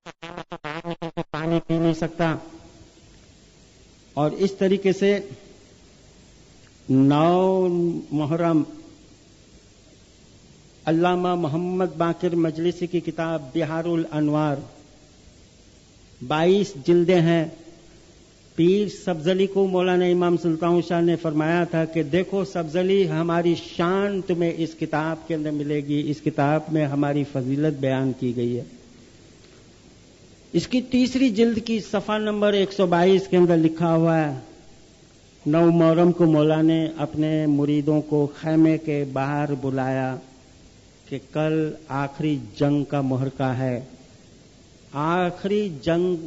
پانی پی نہیں سکتا. اور اس طریقے سے 9 محرم علامہ محمد باقر مجلسی کی کتاب بہار الانوار 22 جلدیں ہیں. پیر سبزلی کو مولانا امام سلطان شاہ نے فرمایا تھا کہ دیکھو سبزلی، ہماری شان تمہیں اس کتاب کے اندر ملے گی. اس کتاب میں ہماری فضیلت بیان کی گئی ہے. اس کی تیسری جلد کی صفحہ نمبر 122 کے اندر لکھا ہوا ہے 9 محرم کو مولا نے اپنے مریدوں کو خیمے کے باہر بلایا کہ کل آخری جنگ کا محرکہ ہے. آخری جنگ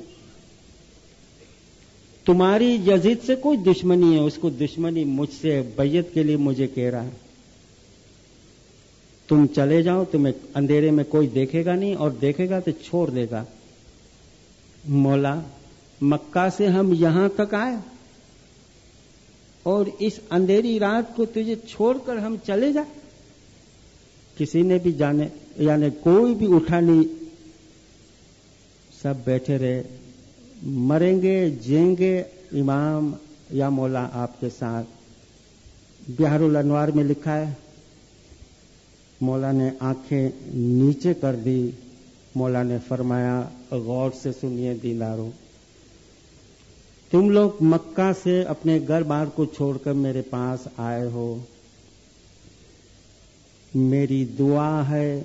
تمہاری یزید سے کوئی دشمنی ہے، اس کو دشمنی مجھ سے، بیعت کے لیے مجھے کہہ رہا ہے. تم چلے جاؤ، تمہیں اندھیرے میں کوئی دیکھے گا نہیں، اور دیکھے گا تو چھوڑ دے گا. مولا مکہ سے ہم یہاں تک آئے اور اس اندھیری رات کو تجھے چھوڑ کر ہم چلے جائیں. کسی نے بھی جانے یعنی کوئی بھی اٹھا نہیں، سب بیٹھے رہے. مریں گے جئیں گے امام یا مولا آپ کے ساتھ. بہار الانوار میں لکھا ہے مولا نے آنکھیں نیچے کر دی. مولا نے فرمایا غور سے سنیے دینداروں، تم لوگ مکہ سے اپنے گھر بار کو چھوڑ کر میرے پاس آئے ہو. میری دعا ہے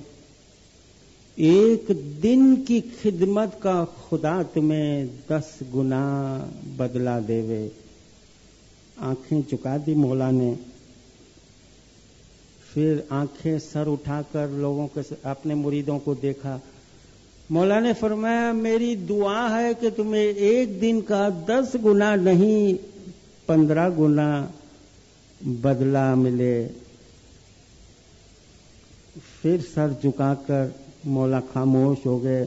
ایک دن کی خدمت کا خدا تمہیں 10 گنا بدلہ دیوے. آنکھیں چکا دی مولا نے. پھر آنکھیں سر اٹھا کر لوگوں کے اپنے مریدوں کو دیکھا. مولا نے فرمایا میری دعا ہے کہ تمہیں ایک دن کا 10 گنا نہیں 15 گنا بدلہ ملے. پھر سر جھکا کر مولا خاموش ہو گئے.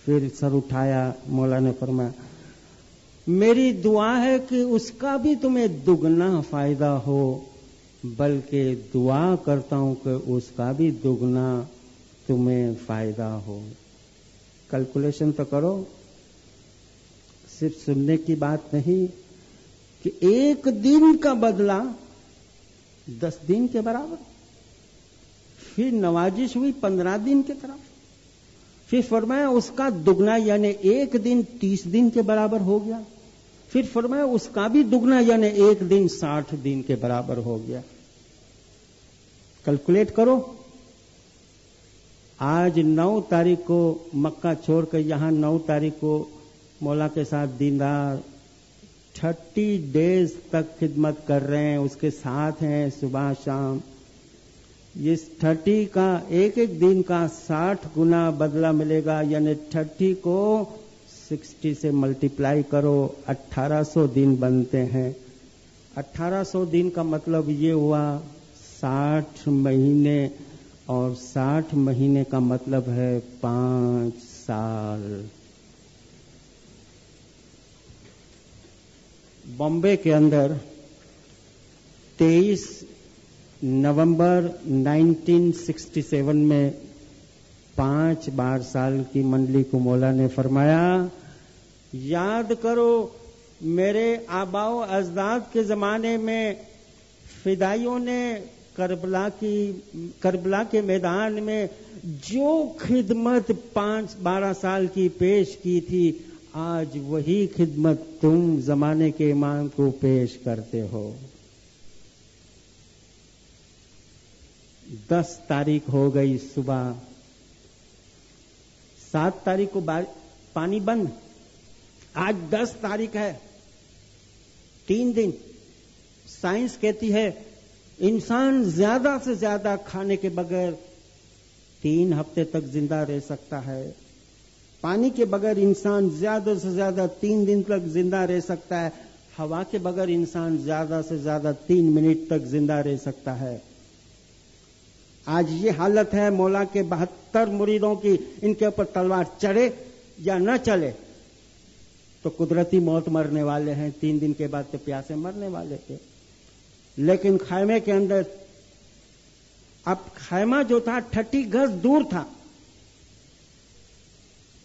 پھر سر اٹھایا. مولا نے فرمایا میری دعا ہے کہ اس کا بھی تمہیں دگنا فائدہ ہو، بلکہ دعا کرتا ہوں کہ اس کا بھی دگنا تمہیں فائدہ ہو. کیلکولیشن تو کرو، صرف سننے کی بات نہیں کہ ایک دن کا بدلہ 10 دن کے برابر. پھر نوازش ہوئی 15 دن کی طرف. پھر فرمایا اس کا دگنا یعنی ایک دن 30 دن کے برابر ہو گیا. پھر فرمایا اس کا بھی دگنا یعنی ایک دن 60 دن کے برابر ہو گیا. کیلکولیٹ کرو. آج 9 تاریخ کو مکہ چھوڑ کر یہاں 9 تاریخ کو مولا کے ساتھ دیندار 30 ڈیز تک خدمت کر رہے ہیں، اس کے ساتھ ہیں صبح شام. اس 30 کا ایک دن کا 60 گنا بدلہ ملے گا، یعنی 30 کو 60 سے ملٹیپلائی کرو، 1800 دن بنتے ہیں. 1800 دن کا مطلب یہ ہوا 60 مہینے، اور 60 مہینے کا مطلب ہے 5 سال. بامبے کے اندر 23 نومبر 1967 میں 5 بار سال کی منڈلی کو مولا نے فرمایا یاد کرو میرے آباء و اجداد کے زمانے میں فدائیوں نے کربلا کے میدان میں جو خدمت 12 سال کی پیش کی تھی، آج وہی خدمت تم زمانے کے امام کو پیش کرتے ہو. 10 تاریخ ہو گئی صبح، 7 تاریخ کو پانی بند، آج 10 تاریخ ہے، 3 دن. سائنس کہتی ہے انسان زیادہ سے زیادہ کھانے کے بغیر 3 ہفتے تک زندہ رہ سکتا ہے. پانی کے بغیر انسان زیادہ سے زیادہ 3 دن تک زندہ رہ سکتا ہے. ہوا کے بغیر انسان زیادہ سے زیادہ 3 منٹ تک زندہ رہ سکتا ہے. آج یہ حالت ہے مولا کے 72 مریدوں کی. ان کے اوپر تلوار چڑھے یا نہ چلے تو قدرتی موت مرنے والے ہیں. 3 دن کے بعد تو پیاسے مرنے والے تھے. لیکن خیمے کے اندر، اب خیمہ جو تھا 30 گز دور تھا،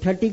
30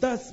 10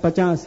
50,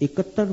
71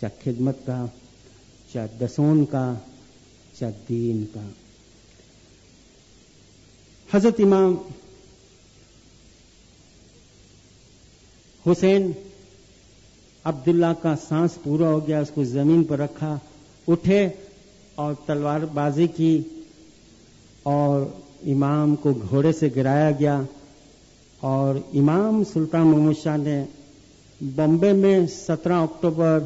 چاہے خدمت کا، چاہے دسون کا، چاہے دین کا۔ حضرت امام حسین عبداللہ کا سانس پورا ہو گیا، اس کو زمین پر رکھا، اٹھے اور تلوار بازی کی اور امام کو گھوڑے سے گرایا گیا، اور امام سلطان محمود شاہ نے بمبے میں 17 اکتوبر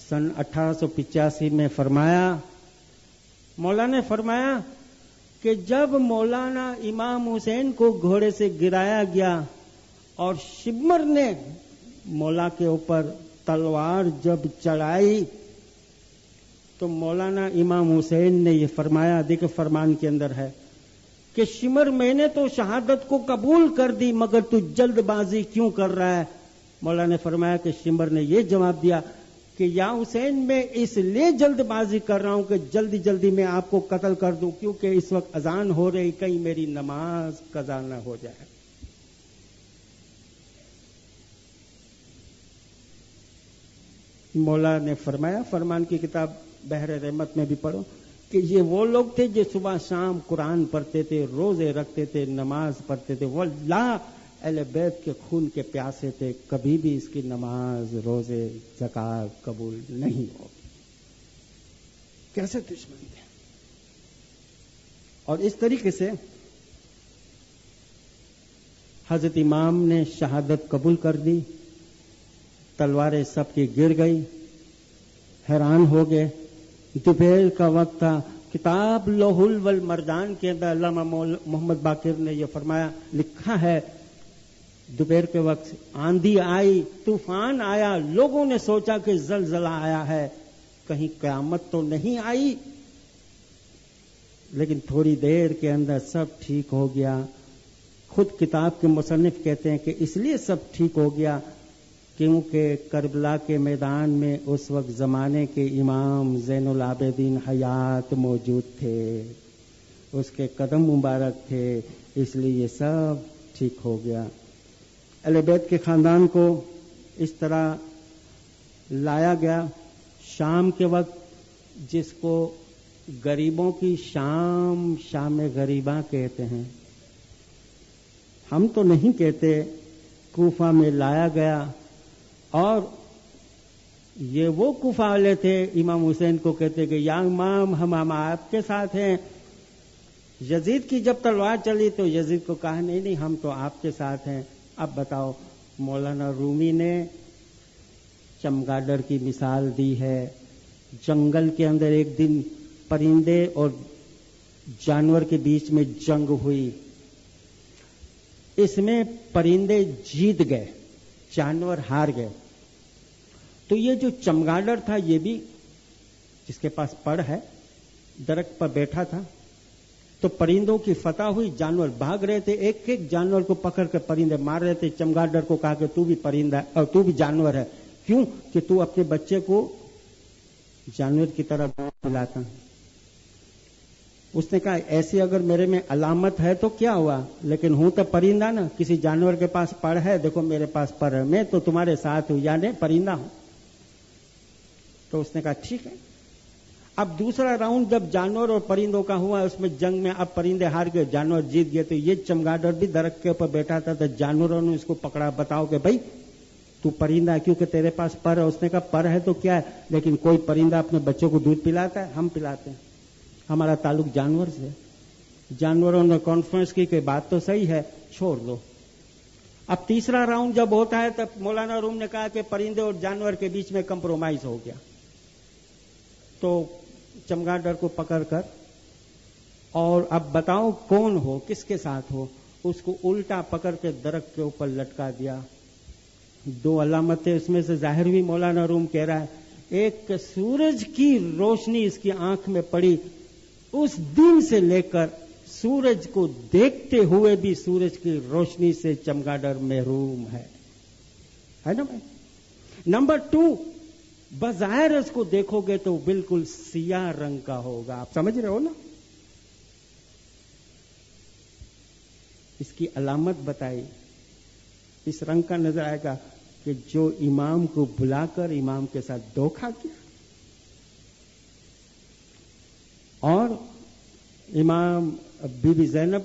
سن 1885 میں فرمایا، مولا نے فرمایا کہ جب مولانا امام حسین کو گھوڑے سے گرایا گیا اور شمر نے مولا کے اوپر تلوار جب چڑھائی تو مولانا امام حسین نے یہ فرمایا، دیکھیں فرمان کے اندر ہے کہ شمر میں نے تو شہادت کو قبول کر دی مگر تو جلد بازی کیوں کر رہا ہے؟ مولا نے فرمایا کہ شمر نے یہ جواب دیا کہ یا حسین میں اس لیے جلد بازی کر رہا ہوں کہ جلدی جلدی میں آپ کو قتل کر دوں، کیونکہ اس وقت اذان ہو رہی، کہیں میری نماز قضا نہ ہو جائے۔ مولا نے فرمایا، فرمان کی کتاب بحر رحمت میں بھی پڑھو، کہ یہ وہ لوگ تھے جو صبح شام قرآن پڑھتے تھے، روزے رکھتے تھے، نماز پڑھتے تھے، واللہ اہل بیت کے خون کے پیاسے تھے، کبھی بھی اس کی نماز، روزے، زکات قبول نہیں ہوگی۔ کیسے دشمن تھے! اور اس طریقے سے حضرت امام نے شہادت قبول کر دی، تلواریں سب کی گر گئی، حیران ہو گئے۔ دوپہر کا وقت تھا، کتاب لوح والمرجان کے اندر علامہ محمد باقر نے یہ فرمایا، لکھا ہے دوپہر کے وقت آندھی آئی، طوفان آیا، لوگوں نے سوچا کہ زلزلہ آیا ہے، کہیں قیامت تو نہیں آئی، لیکن تھوڑی دیر کے اندر سب ٹھیک ہو گیا۔ خود کتاب کے مصنف کہتے ہیں کہ اس لیے سب ٹھیک ہو گیا کیونکہ کربلا کے میدان میں اس وقت زمانے کے امام زین العابدین حیات موجود تھے، اس کے قدم مبارک تھے، اس لیے یہ سب ٹھیک ہو گیا۔ اہل بیت کے خاندان کو اس طرح لایا گیا شام کے وقت، جس کو غریبوں کی شام، شام غریباں کہتے ہیں، ہم تو نہیں کہتے، کوفہ میں لایا گیا، اور یہ وہ کوفہ والے تھے امام حسین کو کہتے کہ یا امام ہم آپ کے ساتھ ہیں۔ یزید کی جب تلوار چلی تو یزید کو کہا نہیں نہیں ہم تو آپ کے ساتھ ہیں۔ اب بتاؤ، مولانا رومی نے چمگادڑ کی مثال دی ہے، جنگل کے اندر ایک دن پرندے اور جانور کے بیچ میں جنگ ہوئی، اس میں پرندے جیت گئے، جانور ہار گئے، تو یہ جو چمگادڑ تھا یہ بھی جس کے پاس پڑ ہے درخت پر بیٹھا تھا، تو پرندوں کی فتح ہوئی، جانور بھاگ رہے تھے، ایک ایک جانور کو پکڑ کر پرندے مار رہے تھے۔ چمگادڑ کو کہا کہ تو بھی پرندہ ہے اور تو بھی جانور ہے، کیوں کہ تو اپنے بچے کو جانور کی طرح دودھ پلاتا ہے۔ اس نے کہا ایسی اگر میرے میں علامت ہے تو کیا ہوا، لیکن ہوں تو پرندہ نا، کسی جانور کے پاس پر ہے، دیکھو میرے پاس پر ہے، میں تو تمہارے ساتھ ہوں، یعنی پرندہ ہوں۔ تو اس نے کہا ٹھیک ہے۔ اب دوسرا راؤنڈ جب جانور اور پرندوں کا ہوا، اس میں جنگ میں اب پرندے ہار گئے، جانور جیت گئے، تو یہ چمگادڑ بھی درخت کے اوپر بیٹھا تھا، تو جانوروں نے اس کو پکڑا، بتاؤ کہ بھائی تو پرندہ ہے کیونکہ تیرے پاس پر ہے۔ اس نے کہا پر ہے تو کیا ہے، لیکن کوئی پرندہ اپنے بچوں کو دودھ پلاتا ہے؟ ہم پلاتے ہیں، ہمارا تعلق جانور سے۔ جانوروں نے کانفرنس کی کہ بات تو صحیح ہے، چھوڑ دو۔ اب تیسرا راؤنڈ جب ہوتا ہے تب مولانا روم نے کہا کہ پرندے اور جانور کے بیچ میں کمپرومائز ہو گیا، تو چمگادڑ کو پکڑ کر اور اب بتاؤ کون ہو، کس کے ساتھ ہو، اس کو الٹا پکڑ کے درخت کے اوپر لٹکا دیا۔ دو علامتیں اس میں سے ظاہر ہوئی، مولانا روم کہہ رہا ہے ایک سورج کی روشنی اس کی آنکھ میں پڑی، اس دن سے لے کر سورج کو دیکھتے ہوئے بھی سورج کی روشنی سے چمگادڑ محروم ہے نا بھائی۔ نمبر 2، بظاہر اس کو دیکھو گے تو بالکل سیاہ رنگ کا ہوگا، آپ سمجھ رہے ہو نا؟ اس کی علامت بتائی، اس رنگ کا نظر آئے گا کہ جو امام کو بلا کر امام کے ساتھ دھوکہ کیا. اور امام بی بی زینب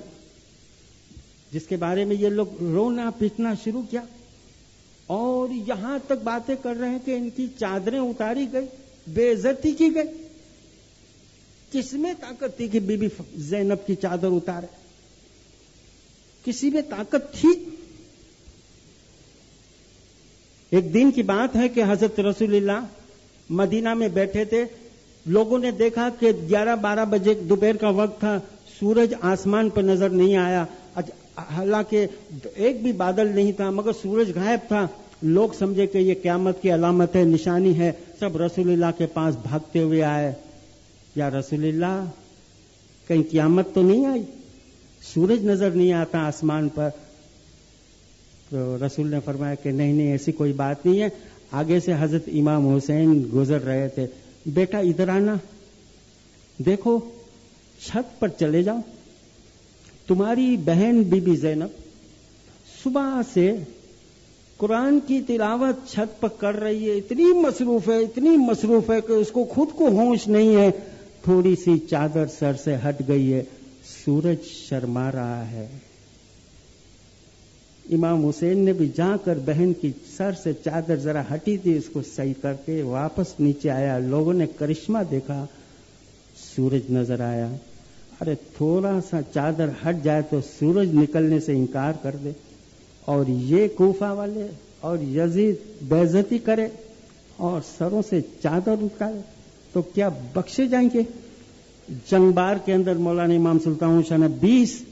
جس کے بارے میں یہ لوگ رونا پیٹنا شروع کیا اور یہاں تک باتیں کر رہے ہیں کہ ان کی چادریں اتاری گئی, بے عزتی کی گئی. کس میں طاقت تھی کہ بی بی زینب کی چادر اتارے؟ کسی میں طاقت تھی؟ ایک دن کی بات ہے کہ حضرت رسول اللہ مدینہ میں بیٹھے تھے. لوگوں نے دیکھا کہ 11-12 بجے دوپہر کا وقت تھا, سورج آسمان پر نظر نہیں آیا. حالانکہ ایک بھی بادل نہیں تھا مگر سورج غائب تھا. لوگ سمجھے کہ یہ قیامت کی علامت ہے, نشانی ہے. سب رسول اللہ کے پاس بھاگتے ہوئے آئے. یا رسول اللہ, کہیں قیامت تو نہیں آئی؟ سورج نظر نہیں آتا آسمان پر. تو رسول نے فرمایا کہ نہیں ایسی کوئی بات نہیں ہے. آگے سے حضرت امام حسین گزر رہے تھے. بیٹا ادھر آنا, دیکھو چھت پر چلے جاؤ. تمہاری بہن بی بی زینب صبح سے قرآن کی تلاوت چھت پر کر رہی ہے, اتنی مصروف ہے کہ اس کو خود کو ہوش نہیں ہے. تھوڑی سی چادر سر سے ہٹ گئی ہے, سورج شرما رہا ہے. امام حسین نے بھی جا کر بہن کی سر سے چادر ذرا ہٹی تھی, اس کو صحیح کر کے واپس نیچے آیا. لوگوں نے کرشمہ دیکھا, سورج نظر آیا. ارے تھوڑا سا چادر ہٹ جائے تو سورج نکلنے سے انکار کر دے, اور یہ کوفہ والے اور یزید بے عزتی کرے اور سروں سے چادر اٹھائے تو کیا بخشے جائیں گے؟ جنگ بار کے اندر مولانا امام سلطان شاہ نے 20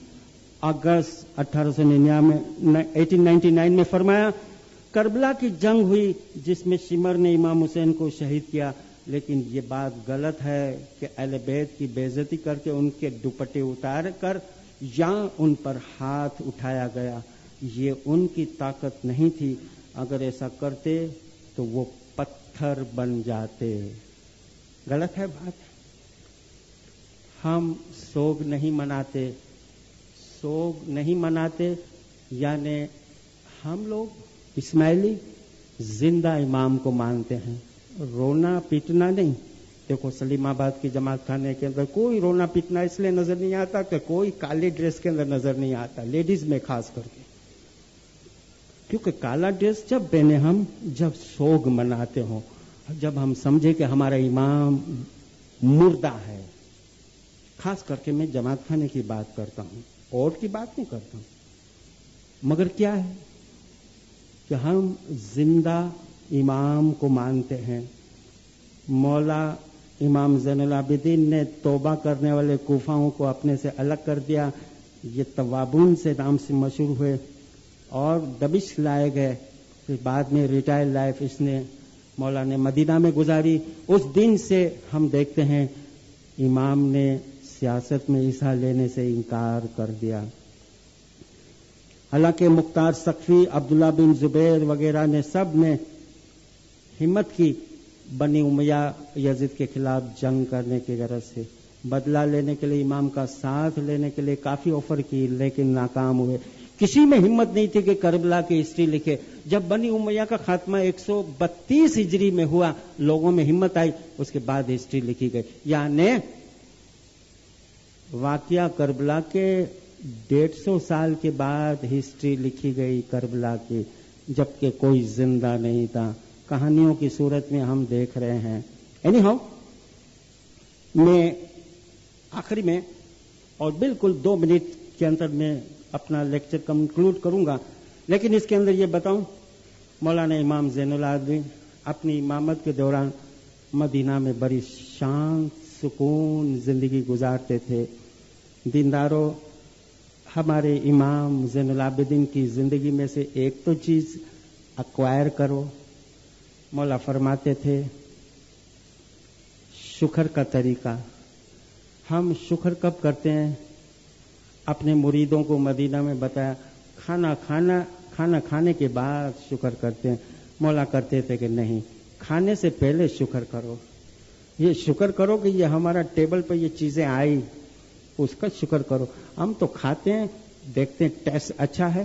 اگست 1899 میں فرمایا, کربلا کی جنگ ہوئی جس میں شمر نے امام حسین کو شہید کیا, لیکن یہ بات غلط ہے کہ اہل بیت کی بے عزتی کر کے ان کے دوپٹے اتار کر یا ان پر ہاتھ اٹھایا گیا. یہ ان کی طاقت نہیں تھی. اگر ایسا کرتے تو وہ پتھر بن جاتے. غلط ہے بات. ہم سوگ نہیں مناتے یعنی ہم لوگ اسماعیلی زندہ امام کو مانتے ہیں, رونا پیٹنا نہیں. دیکھو سلیم آباد کی جماعت خانے کے اندر کوئی رونا پیٹنا اس لیے نظر نہیں آتا کہ کوئی کالے ڈریس کے اندر نظر نہیں آتا, لیڈیز میں خاص کر کے. کیونکہ کالا ڈریس جب پہنے ہم جب سوگ مناتے ہوں, جب ہم سمجھے کہ ہمارا امام مردہ ہے. خاص کر کے میں جماعت خانے کی بات کرتا ہوں, اور کی بات نہیں کرتا ہوں. مگر کیا ہے کہ ہم زندہ امام کو مانتے ہیں. مولا امام زین العابدین نے توبہ کرنے والے کوفاؤں کو اپنے سے الگ کر دیا. یہ توابون سے نام سے مشہور ہوئے اور دمشق لائے گئے. پھر بعد میں ریٹائر لائف اس نے مولا نے مدینہ میں گزاری. اس دن سے ہم دیکھتے ہیں امام نے سیاست میں حصہ لینے سے انکار کر دیا. حالانکہ مختار سقفی, عبداللہ بن زبیر وغیرہ نے سب نے ہمت کی بنی امیہ یزید کے خلاف جنگ کرنے کی غرض سے, بدلہ لینے کے لیے امام کا ساتھ لینے کے لیے کافی آفر کی, لیکن ناکام ہوئے. کسی میں ہمت نہیں تھی کہ کربلا کی ہسٹری لکھے. جب بنی امیہ کا خاتمہ 132 ہجری میں ہوا, لوگوں میں ہمت آئی, اس کے بعد ہسٹری لکھی گئی. یعنی واقعہ کربلا کے 150 سال کے بعد ہسٹری لکھی گئی کربلا کی, جبکہ کوئی زندہ نہیں تھا. کہانیوں کی صورت میں ہم دیکھ رہے ہیں. اینی ہاؤ, میں آخری میں اور بالکل 2 منٹ کے اندر میں اپنا لیکچر کنکلوڈ کروں گا, لیکن اس کے اندر یہ بتاؤں مولانا امام زین العابدین اپنی امامت کے دوران مدینہ میں بڑی شانت سکون زندگی گزارتے تھے. دینداروں, ہمارے امام زین العابدین کی زندگی میں سے ایک تو چیز ایکوائر کرو. مولا فرماتے تھے شکر کا طریقہ. ہم شکر کب کرتے ہیں؟ اپنے مریدوں کو مدینہ میں بتایا, کھانا کھانے کے بعد شکر کرتے ہیں. مولا کرتے تھے کہ نہیں, کھانے سے پہلے شکر کرو. یہ شکر کرو کہ یہ ہمارا ٹیبل پہ یہ چیزیں آئی, اس کا شکر کرو. ہم تو کھاتے ہیں, دیکھتے ہیں ٹیسٹ اچھا ہے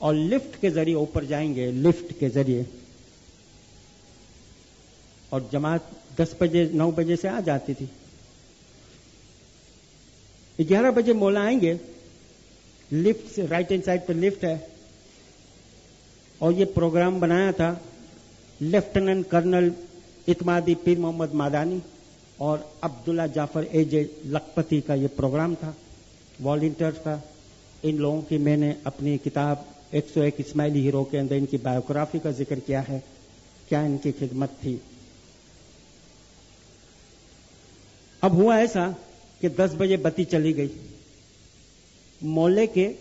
اور لفٹ کے ذریعے اوپر جائیں گے، لفٹ کے ذریعے. اور جماعت 10 بجے 9 بجے سے آ جاتی تھی. 11 بجے مولا آئیں گے، لفٹ سے رائٹ ہینڈ سائڈ پہ لفٹ ہے. اور یہ پروگرام بنایا تھا لیفٹیننٹ کرنل اعتمادی پیر محمد مادانی اور عبداللہ جعفر A.J. لکھپتی کا یہ پروگرام تھا، والنٹیئر کا. ان لوگوں کی میں نے اپنی کتاب 101 اسماعیلی ہیرو کے اندر ان کی بایوگرافی کا ذکر کیا ہے، کیا ان کی خدمت تھی. اب ہوا ایسا کہ 10 بجے بتی چلی گئی. مولے کے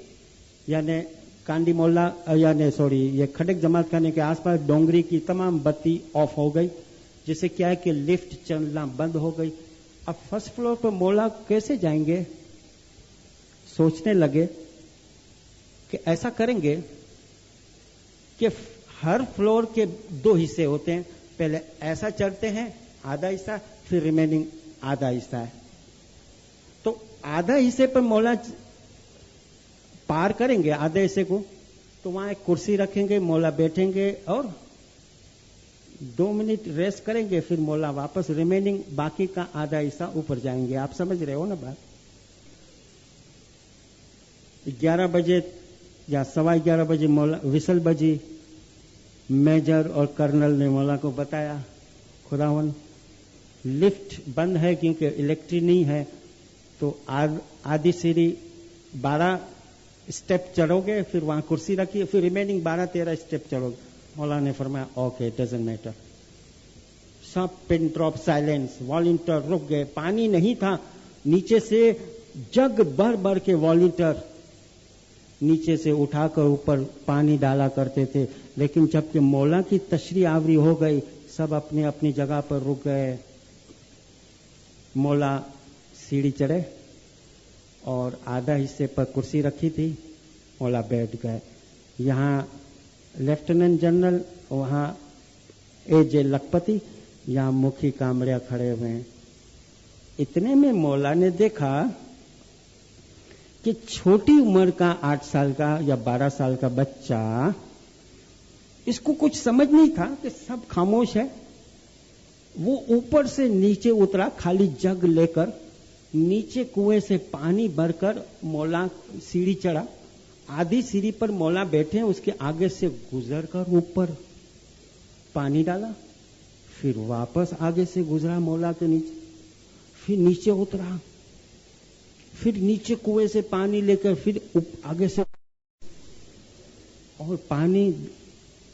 یعنی کانڈی مولا یہ کھڈک جماعت خانے کے آس پاس ڈونگری کی تمام بتی آف ہو گئی، جس سے کیا ہے کہ لفٹ چلنا بند ہو گئی. اب فرسٹ فلور پر مولا کیسے جائیں گے؟ سوچنے لگے کہ ایسا کریں گے کہ ہر فلور کے 2 حصے ہوتے ہیں، پہلے ایسا چڑھتے ہیں آدھا حصہ، پھر ریمیننگ آدھا حصہ ہے. تو آدھا حصے پر مولا پار کریں گے آدھے حصے کو، تو وہاں ایک کرسی رکھیں گے، مولا بیٹھیں گے اور 2 منٹ ریسٹ کریں گے، پھر مولا واپس ریمیننگ باقی کا آدھا حصہ اوپر جائیں گے. آپ سمجھ رہے ہو نا بات؟ 11 بجے یا 11:15 بجے مولا وسل بجی. میجر اور کرنل نے مولا کو بتایا خداون لفٹ بند ہے کیونکہ الیکٹرک نہیں ہے، تو آدھی سیڑھی 12 اسٹیپ چڑھو گے، پھر وہاں کرسی رکھیے، پھر ریمیننگ 12-13 اسٹیپ چڑھو گے. مولا نے فرمایا okay doesn't matter. Sub pin drop silence. Volunteer رک گئے. پانی نہیں تھا، نیچے سے جگ بھر کے والنٹیئر نیچے سے اٹھا کر اوپر پانی ڈالا کرتے تھے. لیکن جب کہ مولا کی تشریح آوری ہو گئی، سب اپنی اپنی جگہ پر رک گئے. مولا سیڑھی چڑھے اور آدھا حصے پر کرسی رکھی تھی، مولا بیٹھ گئے. یہاں لیفٹیننٹ جنرل، وہاں A.J. لکھپتی، یہاں مکھی کامڑیا کھڑے ہوئے ہیں. اتنے میں مولا نے دیکھا کہ چھوٹی عمر کا 8 سال کا یا 12 سال کا بچہ، اس کو کچھ سمجھ نہیں تھا کہ سب خاموش ہے. وہ اوپر سے نیچے اترا خالی جگ لے کر، نیچے کنویں سے پانی بھر کر مولا سیڑھی چڑھا. آدھی سیڑھی پر مولا بیٹھے، اس کے آگے سے گزر کر اوپر پانی ڈالا، پھر واپس آگے سے گزرا مولا کے نیچے، پھر نیچے اترا، پھر نیچے کنویں سے پانی لے کر پھر آگے سے اور پانی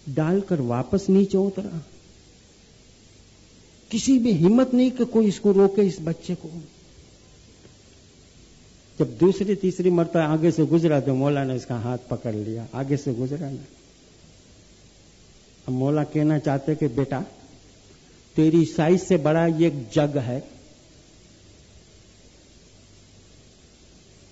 ڈال کر واپس نیچے اترا. کسی بھی ہمت نہیں کہ کوئی اس کو روکے اس بچے کو. جب دوسری تیسری مرتبہ آگے سے گزرا تو مولا نے اس کا ہاتھ پکڑ لیا، آگے سے گزرا نا. اب مولا کہنا چاہتے کہ بیٹا تیری سائز سے بڑا یہ جگ ہے.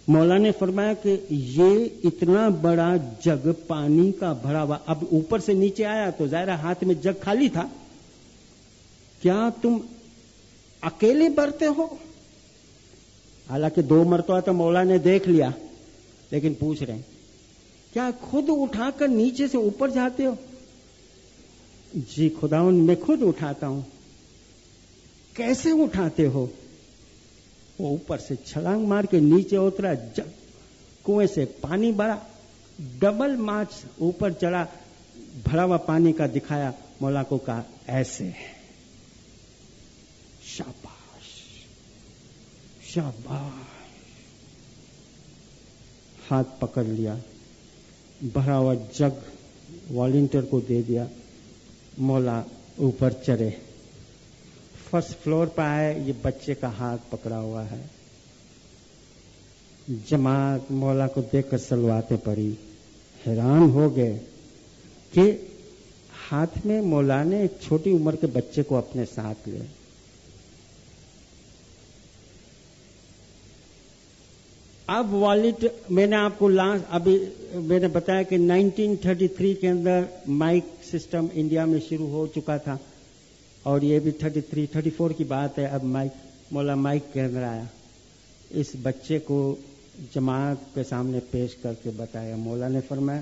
مولا نے فرمایا کہ یہ اتنا بڑا جگ پانی کا بھرا ہوا، اب اوپر سے نیچے آیا تو ظاہر ہاتھ میں جگ خالی تھا. کیا تم اکیلے بھرتے ہو؟ حالانکہ 2 مرتبہ تو مولا نے دیکھ لیا، لیکن پوچھ رہے ہیں کیا خود اٹھا کر نیچے سے اوپر جاتے ہو؟ جی خداوند میں خود اٹھاتا ہوں. کیسے اٹھاتے ہو؟ وہ اوپر سے چھلانگ مار کے نیچے اترا، جگ کنویں سے پانی بھرا، ڈبل مارچ اوپر چڑھا، بھرا ہوا پانی کا دکھایا. مولا کو کہا ایسے. شاباش شاباش. ہاتھ پکڑ لیا، بھرا ہوا جگ والنٹیئر کو دے دیا. مولا اوپر چڑھے، فرسٹ فلور پہ آئے، یہ بچے کا ہاتھ پکڑا ہوا ہے. جماعت مولا کو دیکھ کر سلواتے پڑی، حیران ہو گئے کہ ہاتھ میں مولا نے ایک چھوٹی عمر کے بچے کو اپنے ساتھ لے. اب والد میں نے آپ کو ابھی میں نے بتایا کہ 1933 کے اندر مائک سسٹم انڈیا میں شروع ہو چکا تھا، اور یہ بھی 34 کی بات ہے. اب مولا مائک کے اندر آیا، اس بچے کو جماعت کے سامنے پیش کر کے بتایا. مولا نے فرمایا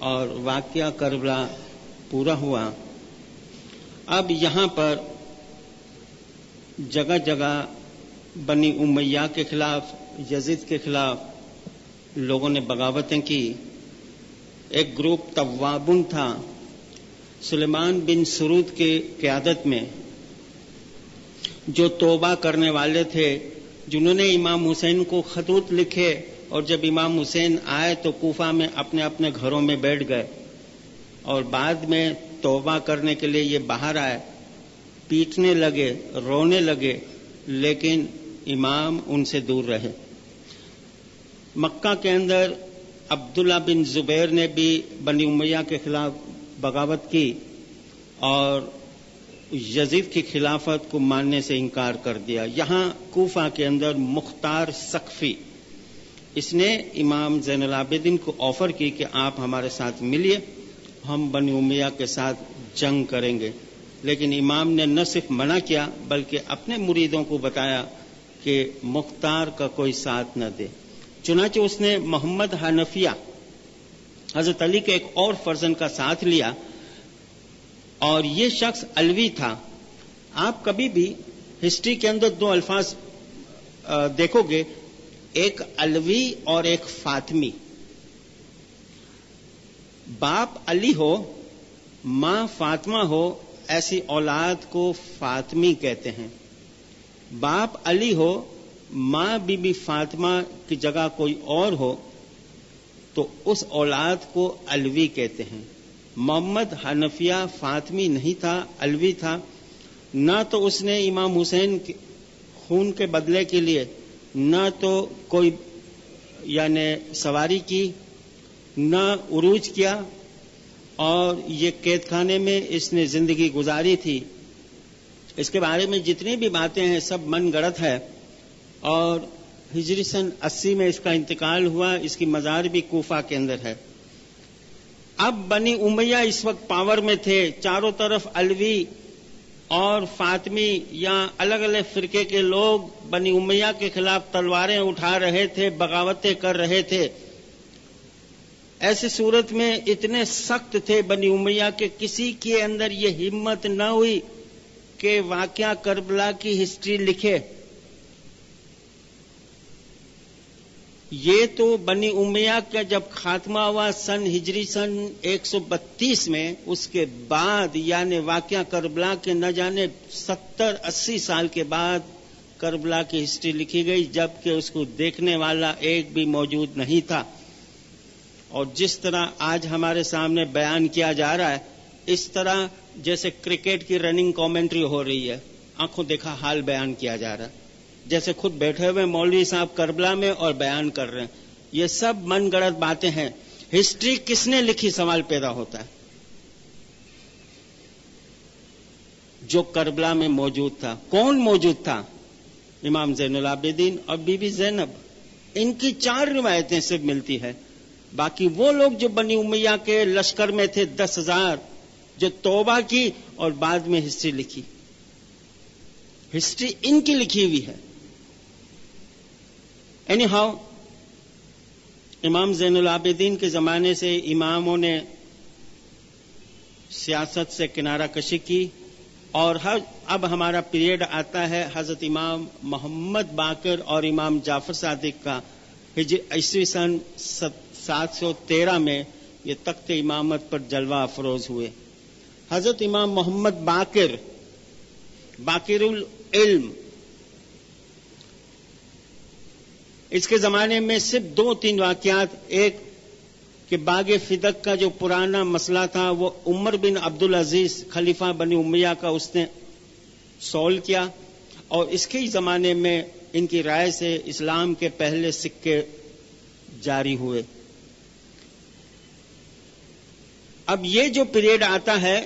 اور واقعہ کربلا پورا ہوا. اب یہاں پر جگہ جگہ بنی امیہ کے خلاف، یزید کے خلاف لوگوں نے بغاوتیں کی. ایک گروپ توابن تھا سلیمان بن سرود کی قیادت میں، جو توبہ کرنے والے تھے، جنہوں نے امام حسین کو خطوط لکھے، اور جب امام حسین آئے تو کوفہ میں اپنے اپنے گھروں میں بیٹھ گئے، اور بعد میں توبہ کرنے کے لیے یہ باہر آئے، پیٹنے لگے، رونے لگے، لیکن امام ان سے دور رہے. مکہ کے اندر عبداللہ بن زبیر نے بھی بنی امیہ کے خلاف بغاوت کی اور یزید کی خلافت کو ماننے سے انکار کر دیا. یہاں کوفہ کے اندر مختار ثقفی، اس نے امام زین العابدین کو آفر کی کہ آپ ہمارے ساتھ ملیے، ہم بنی امیہ کے ساتھ جنگ کریں گے. لیکن امام نے نہ صرف منع کیا بلکہ اپنے مریدوں کو بتایا کہ مختار کا کوئی ساتھ نہ دے. چنانچہ اس نے محمد حنفیہ، حضرت علی کے ایک اور فرزند کا ساتھ لیا، اور یہ شخص علوی تھا. آپ کبھی بھی ہسٹری کے اندر دو الفاظ دیکھو گے، ایک علوی اور ایک فاطمی. باپ علی ہو، ماں فاطمہ ہو، ایسی اولاد کو فاطمی کہتے ہیں. باپ علی ہو، ماں بی بی فاطمہ کی جگہ کوئی اور ہو تو اس اولاد کو علوی کہتے ہیں. محمد حنفیہ فاطمی نہیں تھا، علوی تھا. نہ تو اس نے امام حسین خون کے بدلے کے لیے نہ تو کوئی سواری کی، نہ عروج کیا، اور یہ قید خانے میں اس نے زندگی گزاری تھی. اس کے بارے میں جتنی بھی باتیں ہیں سب من گڑت ہے. اور ہجری سن 80 میں اس کا انتقال ہوا. اس کی مزار بھی کوفہ کے اندر ہے. اب بنی امیہ اس وقت پاور میں تھے، چاروں طرف علوی اور فاطمی یا الگ الگ فرقے کے لوگ بنی امیہ کے خلاف تلواریں اٹھا رہے تھے، بغاوتیں کر رہے تھے. ایسی صورت میں اتنے سخت تھے بنی امیہ کے، کسی کے اندر یہ ہمت نہ ہوئی کہ واقعہ کربلا کی ہسٹری لکھے. یہ تو بنی امیہ کا جب خاتمہ ہوا ہجری سن 132 میں، اس کے بعد یعنی واقعہ کربلا کے نہ جانے 70-80 سال کے بعد کربلا کی ہسٹری لکھی گئی، جبکہ اس کو دیکھنے والا ایک بھی موجود نہیں تھا. اور جس طرح آج ہمارے سامنے بیان کیا جا رہا ہے، اس طرح جیسے کرکٹ کی رننگ کامنٹری ہو رہی ہے، آنکھوں دیکھا حال بیان کیا جا رہا ہے، جیسے خود بیٹھے ہوئے مولوی صاحب کربلا میں اور بیان کر رہے ہیں. یہ سب من گڑت باتیں ہیں. ہسٹری کس نے لکھی سوال پیدا ہوتا ہے. جو کربلا میں موجود تھا، کون موجود تھا؟ امام زین العابدین اور بی بی زینب. ان کی 4 روایتیں صرف ملتی ہے. باقی وہ لوگ جو بنی امیہ کے لشکر میں تھے 10,000، جو توبہ کی اور بعد میں ہسٹری لکھی. ہسٹری ان کی لکھی ہوئی ہے. اینی ہاؤ، امام زین العابدین کے زمانے سے اماموں نے سیاست سے کنارہ کشی کی، اور اب ہمارا پیریڈ آتا ہے حضرت امام محمد باقر اور امام جعفر صادق کا. عیسوی سن 713 میں یہ تخت امامت پر جلوہ افروز ہوئے. حضرت امام محمد باقر العلم، اس کے زمانے میں صرف 2-3 واقعات. ایک کہ باغ فدق کا جو پرانا مسئلہ تھا وہ عمر بن عبدالعزیز خلیفہ بنی امیہ کا اس نے سولو کیا، اور اس کے ہی زمانے میں ان کی رائے سے اسلام کے پہلے سکے جاری ہوئے. اب یہ جو پیریڈ آتا ہے،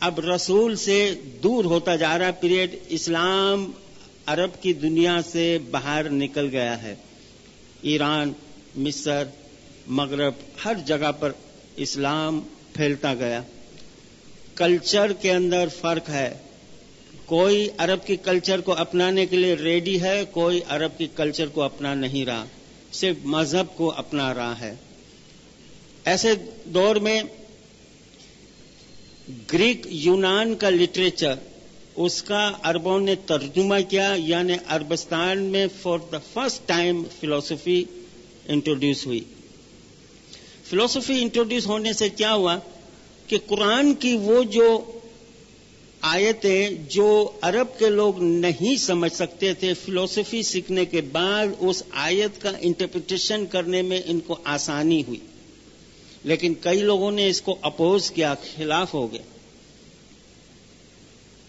اب رسول سے دور ہوتا جا رہا پیریڈ. اسلام عرب کی دنیا سے باہر نکل گیا ہے. ایران، مصر، مغرب، ہر جگہ پر اسلام پھیلتا گیا. کلچر کے اندر فرق ہے. کوئی عرب کی کلچر کو اپنانے کے لیے ریڈی ہے، کوئی عرب کی کلچر کو اپنا نہیں رہا، صرف مذہب کو اپنا رہا ہے. ایسے دور میں گریک یونان کا لٹریچر اس کا عربوں نے ترجمہ کیا، یعنی عربستان میں فار دا فرسٹ ٹائم فلسفی انٹروڈیوس ہوئی. فلسفی انٹروڈیوس ہونے سے کیا ہوا کہ قرآن کی وہ جو آیتیں جو عرب کے لوگ نہیں سمجھ سکتے تھے، فلسفی سیکھنے کے بعد اس آیت کا انٹرپریٹیشن کرنے میں ان کو آسانی ہوئی. لیکن کئی لوگوں نے اس کو اپوز کیا، خلاف ہو گئے.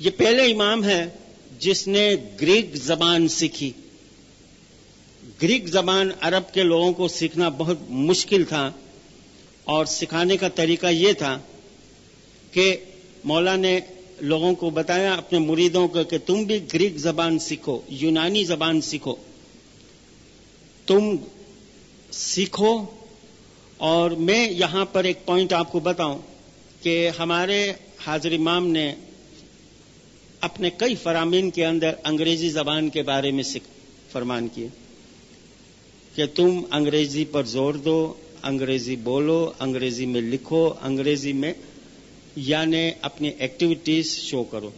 یہ پہلے امام ہے جس نے گریک زبان سیکھی. گریک زبان عرب کے لوگوں کو سیکھنا بہت مشکل تھا، اور سکھانے کا طریقہ یہ تھا کہ مولا نے لوگوں کو بتایا، اپنے مریدوں کو، کہ تم بھی گریک زبان سیکھو، یونانی زبان سیکھو، تم سیکھو. اور میں یہاں پر ایک پوائنٹ آپ کو بتاؤں کہ ہمارے حاضر امام نے اپنے کئی فرامین کے اندر انگریزی زبان کے بارے میں فرمان کیے کہ تم انگریزی پر زور دو، انگریزی بولو، انگریزی میں لکھو، انگریزی میں یعنی اپنی ایکٹیویٹیز شو کرو.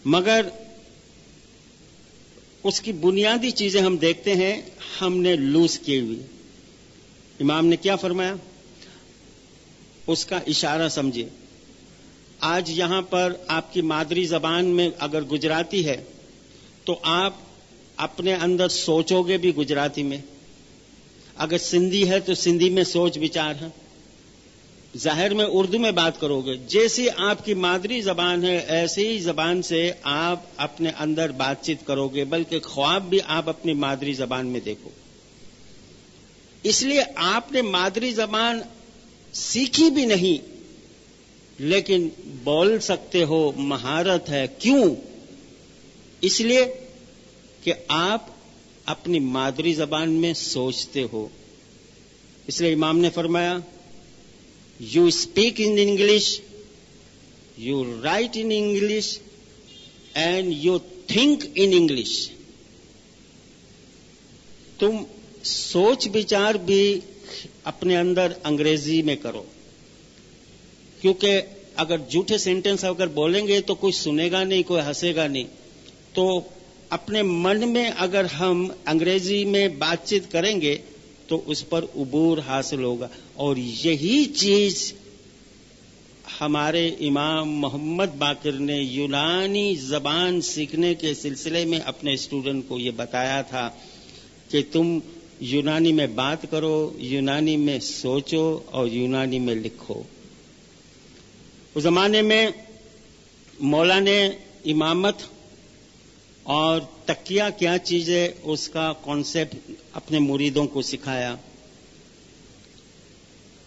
مگر اس کی بنیادی چیزیں ہم دیکھتے ہیں ہم نے لوز کی ہوئی. امام نے کیا فرمایا، اس کا اشارہ سمجھے. آج یہاں پر آپ کی مادری زبان میں اگر گجراتی ہے تو آپ اپنے اندر سوچو گے بھی گجراتی میں، اگر سندھی ہے تو سندھی میں سوچ وچار ہے، ظاہر میں اردو میں بات کرو گے. جیسی آپ کی مادری زبان ہے ایسی ہی زبان سے آپ اپنے اندر بات چیت کرو گے، بلکہ خواب بھی آپ اپنی مادری زبان میں دیکھو. اس لیے آپ نے مادری زبان سیکھی بھی نہیں لیکن بول سکتے ہو، مہارت ہے. کیوں؟ اس لیے کہ آپ اپنی مادری زبان میں سوچتے ہو. اس لیے امام نے فرمایا، you speak in English, you right in English and you think in English. تم سوچ بچار بھی اپنے اندر انگریزی میں کرو، کیونکہ اگر جھوٹے سینٹنس اگر بولیں گے تو کوئی سنے گا نہیں، کوئی ہنسے گا نہیں. تو اپنے من میں اگر ہم انگریزی میں بات چیت کریں گے تو اس پر عبور حاصل ہوگا. اور یہی چیز ہمارے امام محمد باقر نے یونانی زبان سیکھنے کے سلسلے میں اپنے اسٹوڈنٹ کو یہ بتایا تھا کہ تم یونانی میں بات کرو، یونانی میں سوچو اور یونانی میں لکھو. اس زمانے میں مولا نے امامت اور تقیہ کیا چیز ہے اس کا کانسیپٹ اپنے مریدوں کو سکھایا.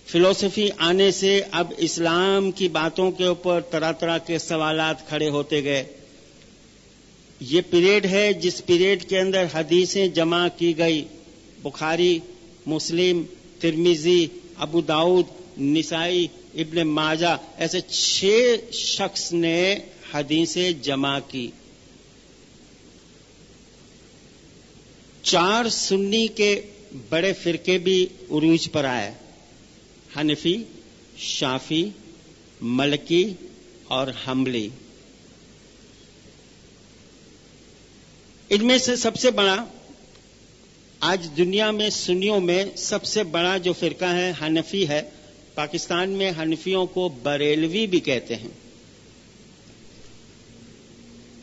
فلسفی آنے سے اب اسلام کی باتوں کے اوپر طرح طرح کے سوالات کھڑے ہوتے گئے. یہ پیریڈ ہے جس پیریڈ کے اندر حدیثیں جمع کی گئی. بخاری، مسلم، ترمذی، ابو داؤد، نسائی، ابن ماجہ، ایسے 6 شخص نے حدیثیں جمع کی. 4 سنی کے بڑے فرقے بھی عروج پر آئے، حنفی، شافعی، ملکی اور حنبلی. ان میں سے سب سے بڑا آج دنیا میں سنیوں میں سب سے بڑا جو فرقہ ہے حنفی ہے. پاکستان میں حنفیوں کو بریلوی بھی کہتے ہیں.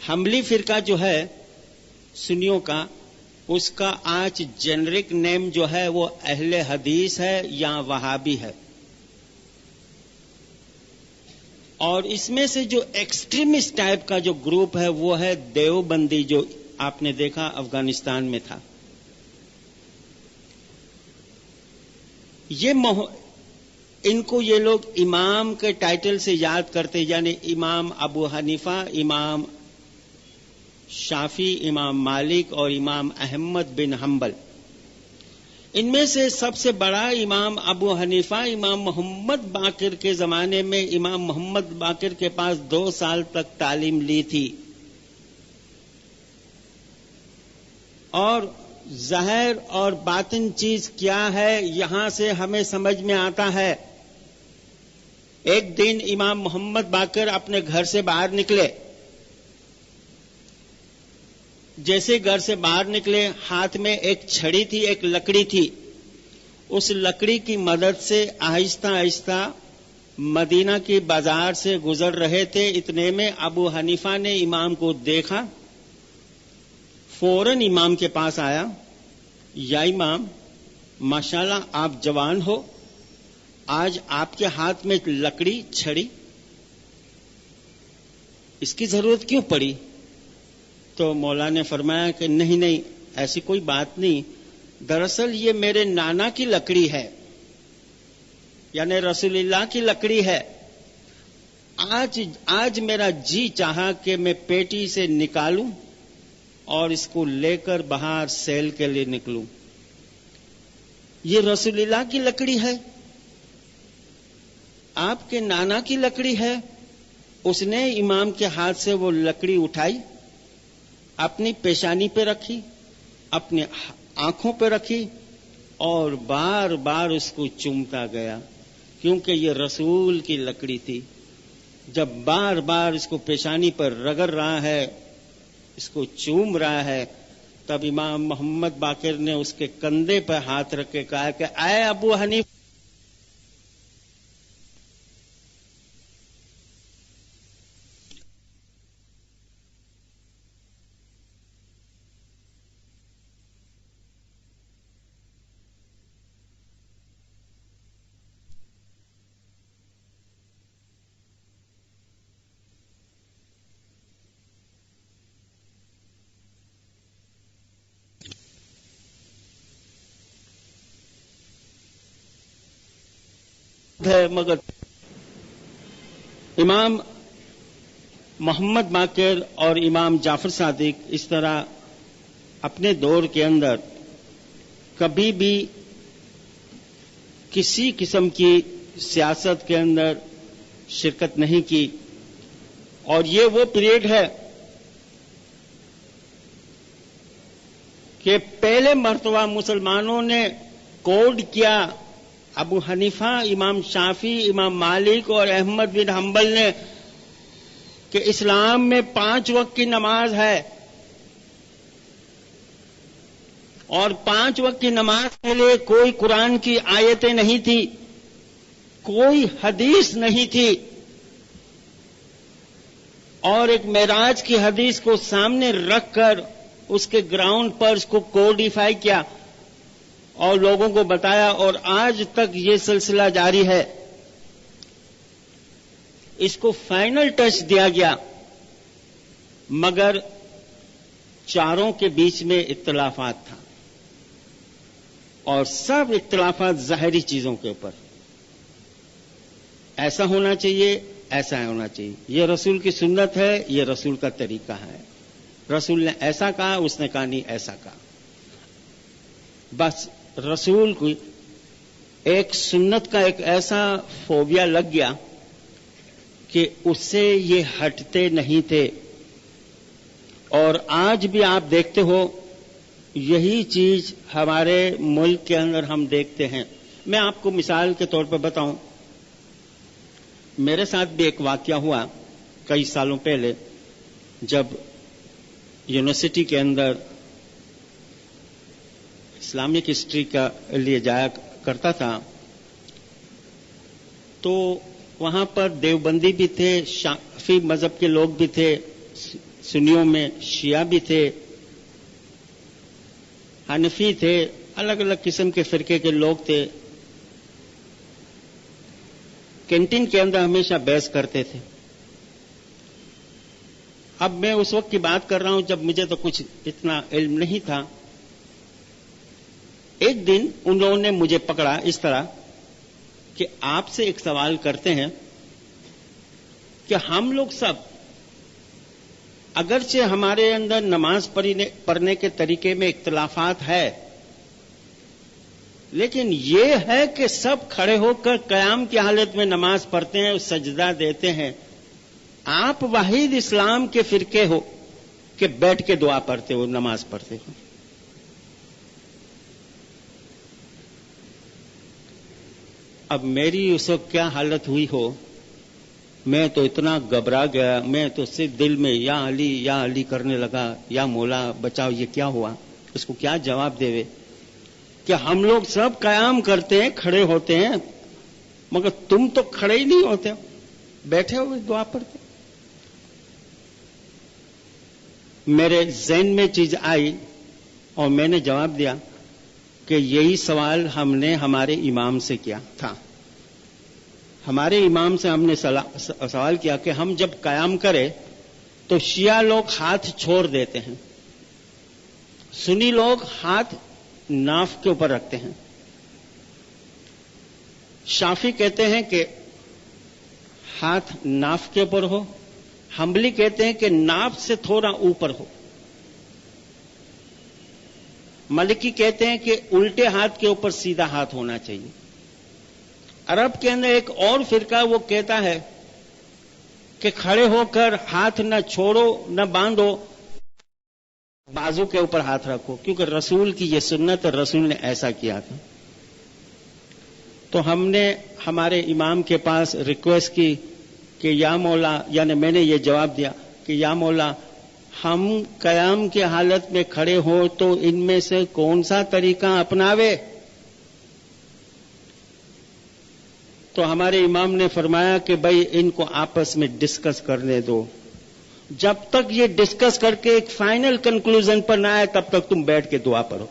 حنبلی فرقہ جو ہے سنیوں کا، اس کا آج جنرک نیم جو ہے وہ اہل حدیث ہے یا وہابی ہے. اور اس میں سے جو ایکسٹریمسٹ ٹائپ کا جو گروپ ہے وہ ہے دیوبندی، جو آپ نے دیکھا افغانستان میں تھا. ان کو یہ لوگ امام کے ٹائٹل سے یاد کرتے، یعنی امام ابو حنیفہ، امام شافعی، امام مالک اور امام احمد بن حنبل. ان میں سے سب سے بڑا امام ابو حنیفہ، امام محمد باقر کے زمانے میں امام محمد باقر کے پاس 2 سال تک تعلیم لی تھی. اور ظاہر اور باطن چیز کیا ہے یہاں سے ہمیں سمجھ میں آتا ہے. ایک دن امام محمد باقر اپنے گھر سے باہر نکلے. جیسے گھر سے باہر نکلے ہاتھ میں ایک چھڑی تھی, ایک لکڑی تھی. اس لکڑی کی مدد سے آہستہ آہستہ مدینہ کی بازار سے گزر رہے تھے. اتنے میں ابو حنیفہ نے امام کو دیکھا, فوراً امام کے پاس آیا. یا امام, ماشاءاللہ آپ جوان ہو, آج آپ کے ہاتھ میں لکڑی چھڑی, اس کی ضرورت کیوں پڑی؟ تو مولا نے فرمایا کہ نہیں ایسی کوئی بات نہیں, دراصل یہ میرے نانا کی لکڑی ہے, یعنی رسول اللہ کی لکڑی ہے. آج میرا جی چاہا کہ میں پیٹی سے نکالوں اور اس کو لے کر باہر سیل کے لیے نکلوں. یہ رسول اللہ کی لکڑی ہے, آپ کے نانا کی لکڑی ہے. اس نے امام کے ہاتھ سے وہ لکڑی اٹھائی, اپنی پیشانی پہ رکھی, اپنے آنکھوں پہ رکھی اور بار بار اس کو چومتا گیا, کیونکہ یہ رسول کی لکڑی تھی. جب بار بار اس کو پیشانی پر رگڑ رہا ہے, اس کو چوم رہا ہے, تب امام محمد باقر نے اس کے کندھے پر ہاتھ رکھ کے کہا کہ اے ابو حنیفہ, ہے. مگر امام محمد باقر اور امام جعفر صادق اس طرح اپنے دور کے اندر کبھی بھی کسی قسم کی سیاست کے اندر شرکت نہیں کی. اور یہ وہ پیریڈ ہے کہ پہلے مرتبہ مسلمانوں نے کوڈ کیا. ابو حنیفہ, امام شافعی, امام مالک اور احمد بن حنبل نے کہ اسلام میں 5 وقت کی نماز ہے, اور 5 وقت کی نماز کے لیے کوئی قرآن کی آیتیں نہیں تھی, کوئی حدیث نہیں تھی, اور ایک معراج کی حدیث کو سامنے رکھ کر اس کے گراؤنڈ پر اس کو کوڈیفائی کیا اور لوگوں کو بتایا, اور آج تک یہ سلسلہ جاری ہے. اس کو فائنل ٹچ دیا گیا, مگر چاروں کے بیچ میں اختلافات تھا, اور سب اختلافات ظاہری چیزوں کے اوپر. ایسا ہونا چاہیے, ایسا ہونا چاہیے, یہ رسول کی سنت ہے, یہ رسول کا طریقہ ہے. رسول نے ایسا کہا, اس نے کہا نہیں ایسا کہا. بس رسول کو ایک سنت کا ایک ایسا فوبیا لگ گیا کہ اس سے یہ ہٹتے نہیں تھے. اور آج بھی آپ دیکھتے ہو یہی چیز ہمارے ملک کے اندر ہم دیکھتے ہیں. میں آپ کو مثال کے طور پر بتاؤں, میرے ساتھ بھی ایک واقعہ ہوا کئی سالوں پہلے, جب یونیورسٹی کے اندر اسلامک ہسٹری کا لیے جایا کرتا تھا, تو وہاں پر دیوبندی بھی تھے, شافعی مذہب کے لوگ بھی تھے, سنیوں میں شیعہ بھی تھے, حنفی تھے, الگ الگ قسم کے فرقے کے لوگ تھے. کینٹین کے اندر ہمیشہ بحث کرتے تھے. اب میں اس وقت کی بات کر رہا ہوں جب مجھے تو کچھ اتنا علم نہیں تھا. ایک دن ان لوگوں نے مجھے پکڑا اس طرح کہ آپ سے ایک سوال کرتے ہیں کہ ہم لوگ سب اگرچہ ہمارے اندر نماز پڑھنے کے طریقے میں اختلافات ہے, لیکن یہ ہے کہ سب کھڑے ہو کر قیام کی حالت میں نماز پڑھتے ہیں, سجدہ دیتے ہیں. آپ واحد اسلام کے فرقے ہو کہ بیٹھ کے دعا پڑھتے ہو, نماز پڑھتے ہو. اب میری اس وقت کیا حالت ہوئی ہو، میں تو اتنا گھبرا گیا، میں تو صرف دل میں یا علی کرنے لگا، یا مولا بچاؤ، یہ کیا ہوا، اس کو کیا جواب دے کہ ہم لوگ سب قیام کرتے ہیں، کھڑے ہوتے ہیں، مگر تم تو کھڑے ہی نہیں ہوتے، بیٹھے ہوئے دعا پڑھتے۔ میرے ذہن میں چیز آئی اور میں نے جواب دیا کہ یہی سوال ہم نے ہمارے امام سے کیا تھا۔ ہمارے امام سے ہم نے سوال کیا کہ ہم جب قیام کرے تو شیعہ لوگ ہاتھ چھوڑ دیتے ہیں، سنی لوگ ہاتھ ناف کے اوپر رکھتے ہیں، شافعی کہتے ہیں کہ ہاتھ ناف کے اوپر ہو، حنبلی کہتے ہیں کہ ناف سے تھوڑا اوپر ہو، مالکی کہتے ہیں کہ الٹے ہاتھ کے اوپر سیدھا ہاتھ ہونا چاہیے۔ عرب کے اندر ایک اور فرقہ وہ کہتا ہے کہ کھڑے ہو کر ہاتھ نہ چھوڑو نہ باندھو، بازو کے اوپر ہاتھ رکھو، کیونکہ رسول کی یہ سنت ہے، رسول نے ایسا کیا تھا۔ تو ہم نے ہمارے امام کے پاس ریکویسٹ کی کہ یا مولا، یعنی میں نے یہ جواب دیا کہ یا مولا، ہم قیام کی حالت میں کھڑے ہو تو ان میں سے کون سا طریقہ اپناوے؟ تو ہمارے امام نے فرمایا کہ بھائی ان کو آپس میں ڈسکس کرنے دو، جب تک یہ ڈسکس کر کے ایک فائنل کنکلوژن پر نہ آئے تب تک تم بیٹھ کے دعا پڑھو۔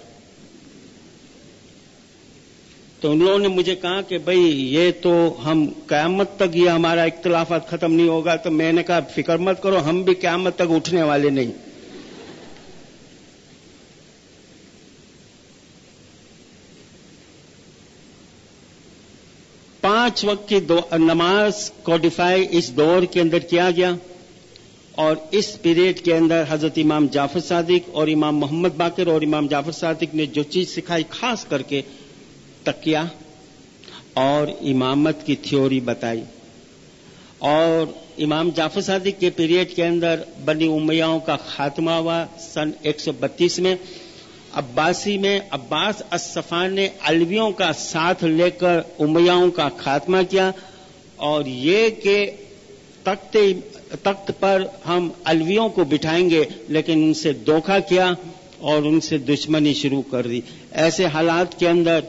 تو ان لوگوں نے مجھے کہا کہ بھائی یہ تو ہم قیامت تک یہ ہمارا اختلافات ختم نہیں ہوگا، تو میں نے کہا فکر مت کرو، ہم بھی قیامت تک اٹھنے والے نہیں۔ پانچ وقت کی نماز کوڈیفائی اس دور کے اندر کیا گیا، اور اس پیریڈ کے اندر حضرت امام جعفر صادق اور امام محمد باقر اور امام جعفر صادق نے جو چیز سکھائی، خاص کر کے تقیہ اور امامت کی تھیوری بتائی، اور امام جعفر صادق کے پیریڈ کے اندر بنی امیہوں کا خاتمہ ہوا سن 132 میں۔ عباسی میں عباس الصفان نے علویوں کا ساتھ لے کر امیہوں کا خاتمہ کیا، اور یہ کہ تخت پر ہم علویوں کو بٹھائیں گے، لیکن ان سے دھوکہ کیا اور ان سے دشمنی شروع کر دی۔ ایسے حالات کے اندر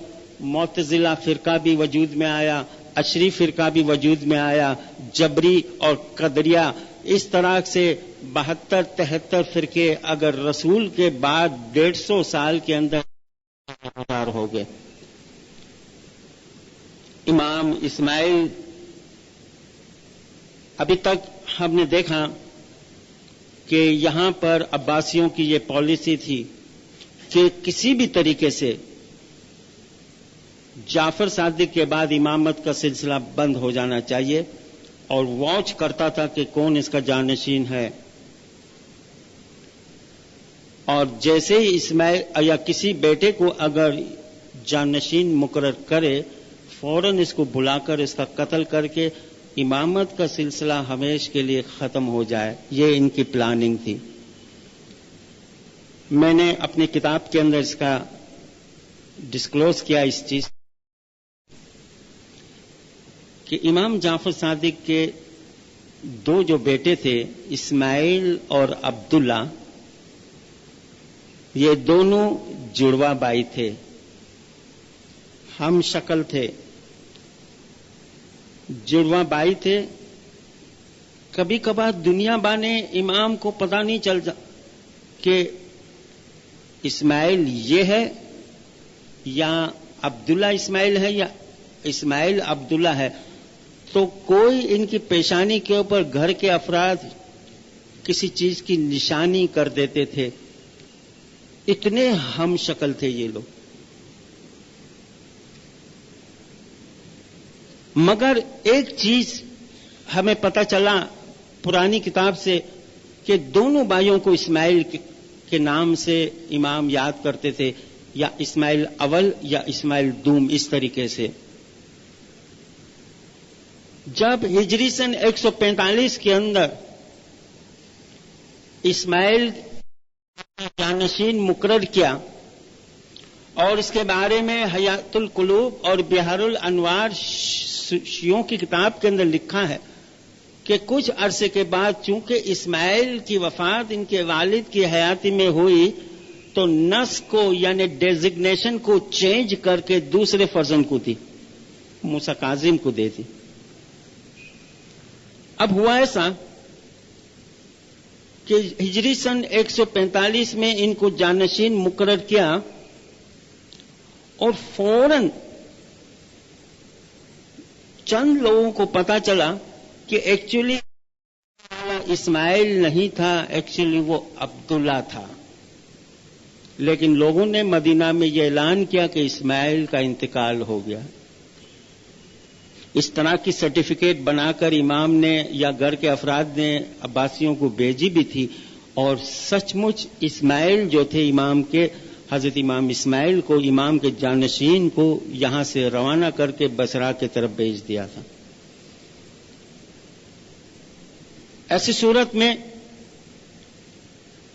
معتزلہ فرقہ بھی وجود میں آیا، اشری فرقہ بھی وجود میں آیا، جبری اور قدریہ، اس طرح سے 72-73 فرقے اگر رسول کے بعد 150 سال کے اندر ہو گئے۔ امام اسماعیل، ابھی تک ہم نے دیکھا کہ یہاں پر عباسیوں کی یہ پالیسی تھی کہ کسی بھی طریقے سے جعفر صادق کے بعد امامت کا سلسلہ بند ہو جانا چاہیے، اور واچ کرتا تھا کہ کون اس کا جانشین ہے، اور جیسے ہی اسماعیل یا کسی بیٹے کو اگر جانشین مقرر کرے، فوراً اس کو بلا کر اس کا قتل کر کے امامت کا سلسلہ ہمیشہ کے لیے ختم ہو جائے۔ یہ ان کی پلاننگ تھی۔ میں نے اپنی کتاب کے اندر اس کا ڈسکلوز کیا اس چیز کہ امام جعفر صادق کے دو جو بیٹے تھے، اسماعیل اور عبداللہ، یہ دونوں جڑواں بھائی تھے، ہم شکل تھے، جڑواں بھائی تھے۔ کبھی کبھار دنیا بانے امام کو پتہ نہیں چلتا کہ اسماعیل یہ ہے یا عبداللہ اسماعیل ہے یا اسماعیل عبداللہ ہے، تو کوئی ان کی پیشانی کے اوپر گھر کے افراد کسی چیز کی نشانی کر دیتے تھے، اتنے ہم شکل تھے یہ لوگ۔ مگر ایک چیز ہمیں پتہ چلا پرانی کتاب سے کہ دونوں بھائیوں کو اسماعیل کے نام سے امام یاد کرتے تھے، یا اسماعیل اول یا اسماعیل دوم، اس طریقے سے۔ جب ہجری سن 145 کے اندر اسماعیل جانشین مقرر کیا اور اس کے بارے میں حیات القلوب اور بحر الانوار شیعوں کی کتاب کے اندر لکھا ہے کہ کچھ عرصے کے بعد چونکہ اسماعیل کی وفات ان کے والد کی حیاتی میں ہوئی تو نس کو یعنی ڈیزگنیشن کو چینج کر کے دوسرے فرزند کو دی، موسیٰ کاظم کو دے دی۔ اب ہوا ایسا کہ ہجری سن 145 میں ان کو جانشین مقرر کیا اور فوراً چند لوگوں کو پتا چلا کہ ایکچولی اسماعیل نہیں تھا، ایکچولی وہ عبداللہ تھا، لیکن لوگوں نے مدینہ میں یہ اعلان کیا کہ اسماعیل کا انتقال ہو گیا۔ اس طرح کی سرٹیفکیٹ بنا کر امام نے یا گھر کے افراد نے عباسیوں کو بھیجی بھی تھی، اور سچ مچ اسماعیل جو تھے امام کے، حضرت امام اسماعیل کو، امام کے جانشین کو یہاں سے روانہ کر کے بصرہ کی طرف بھیج دیا تھا۔ ایسی صورت میں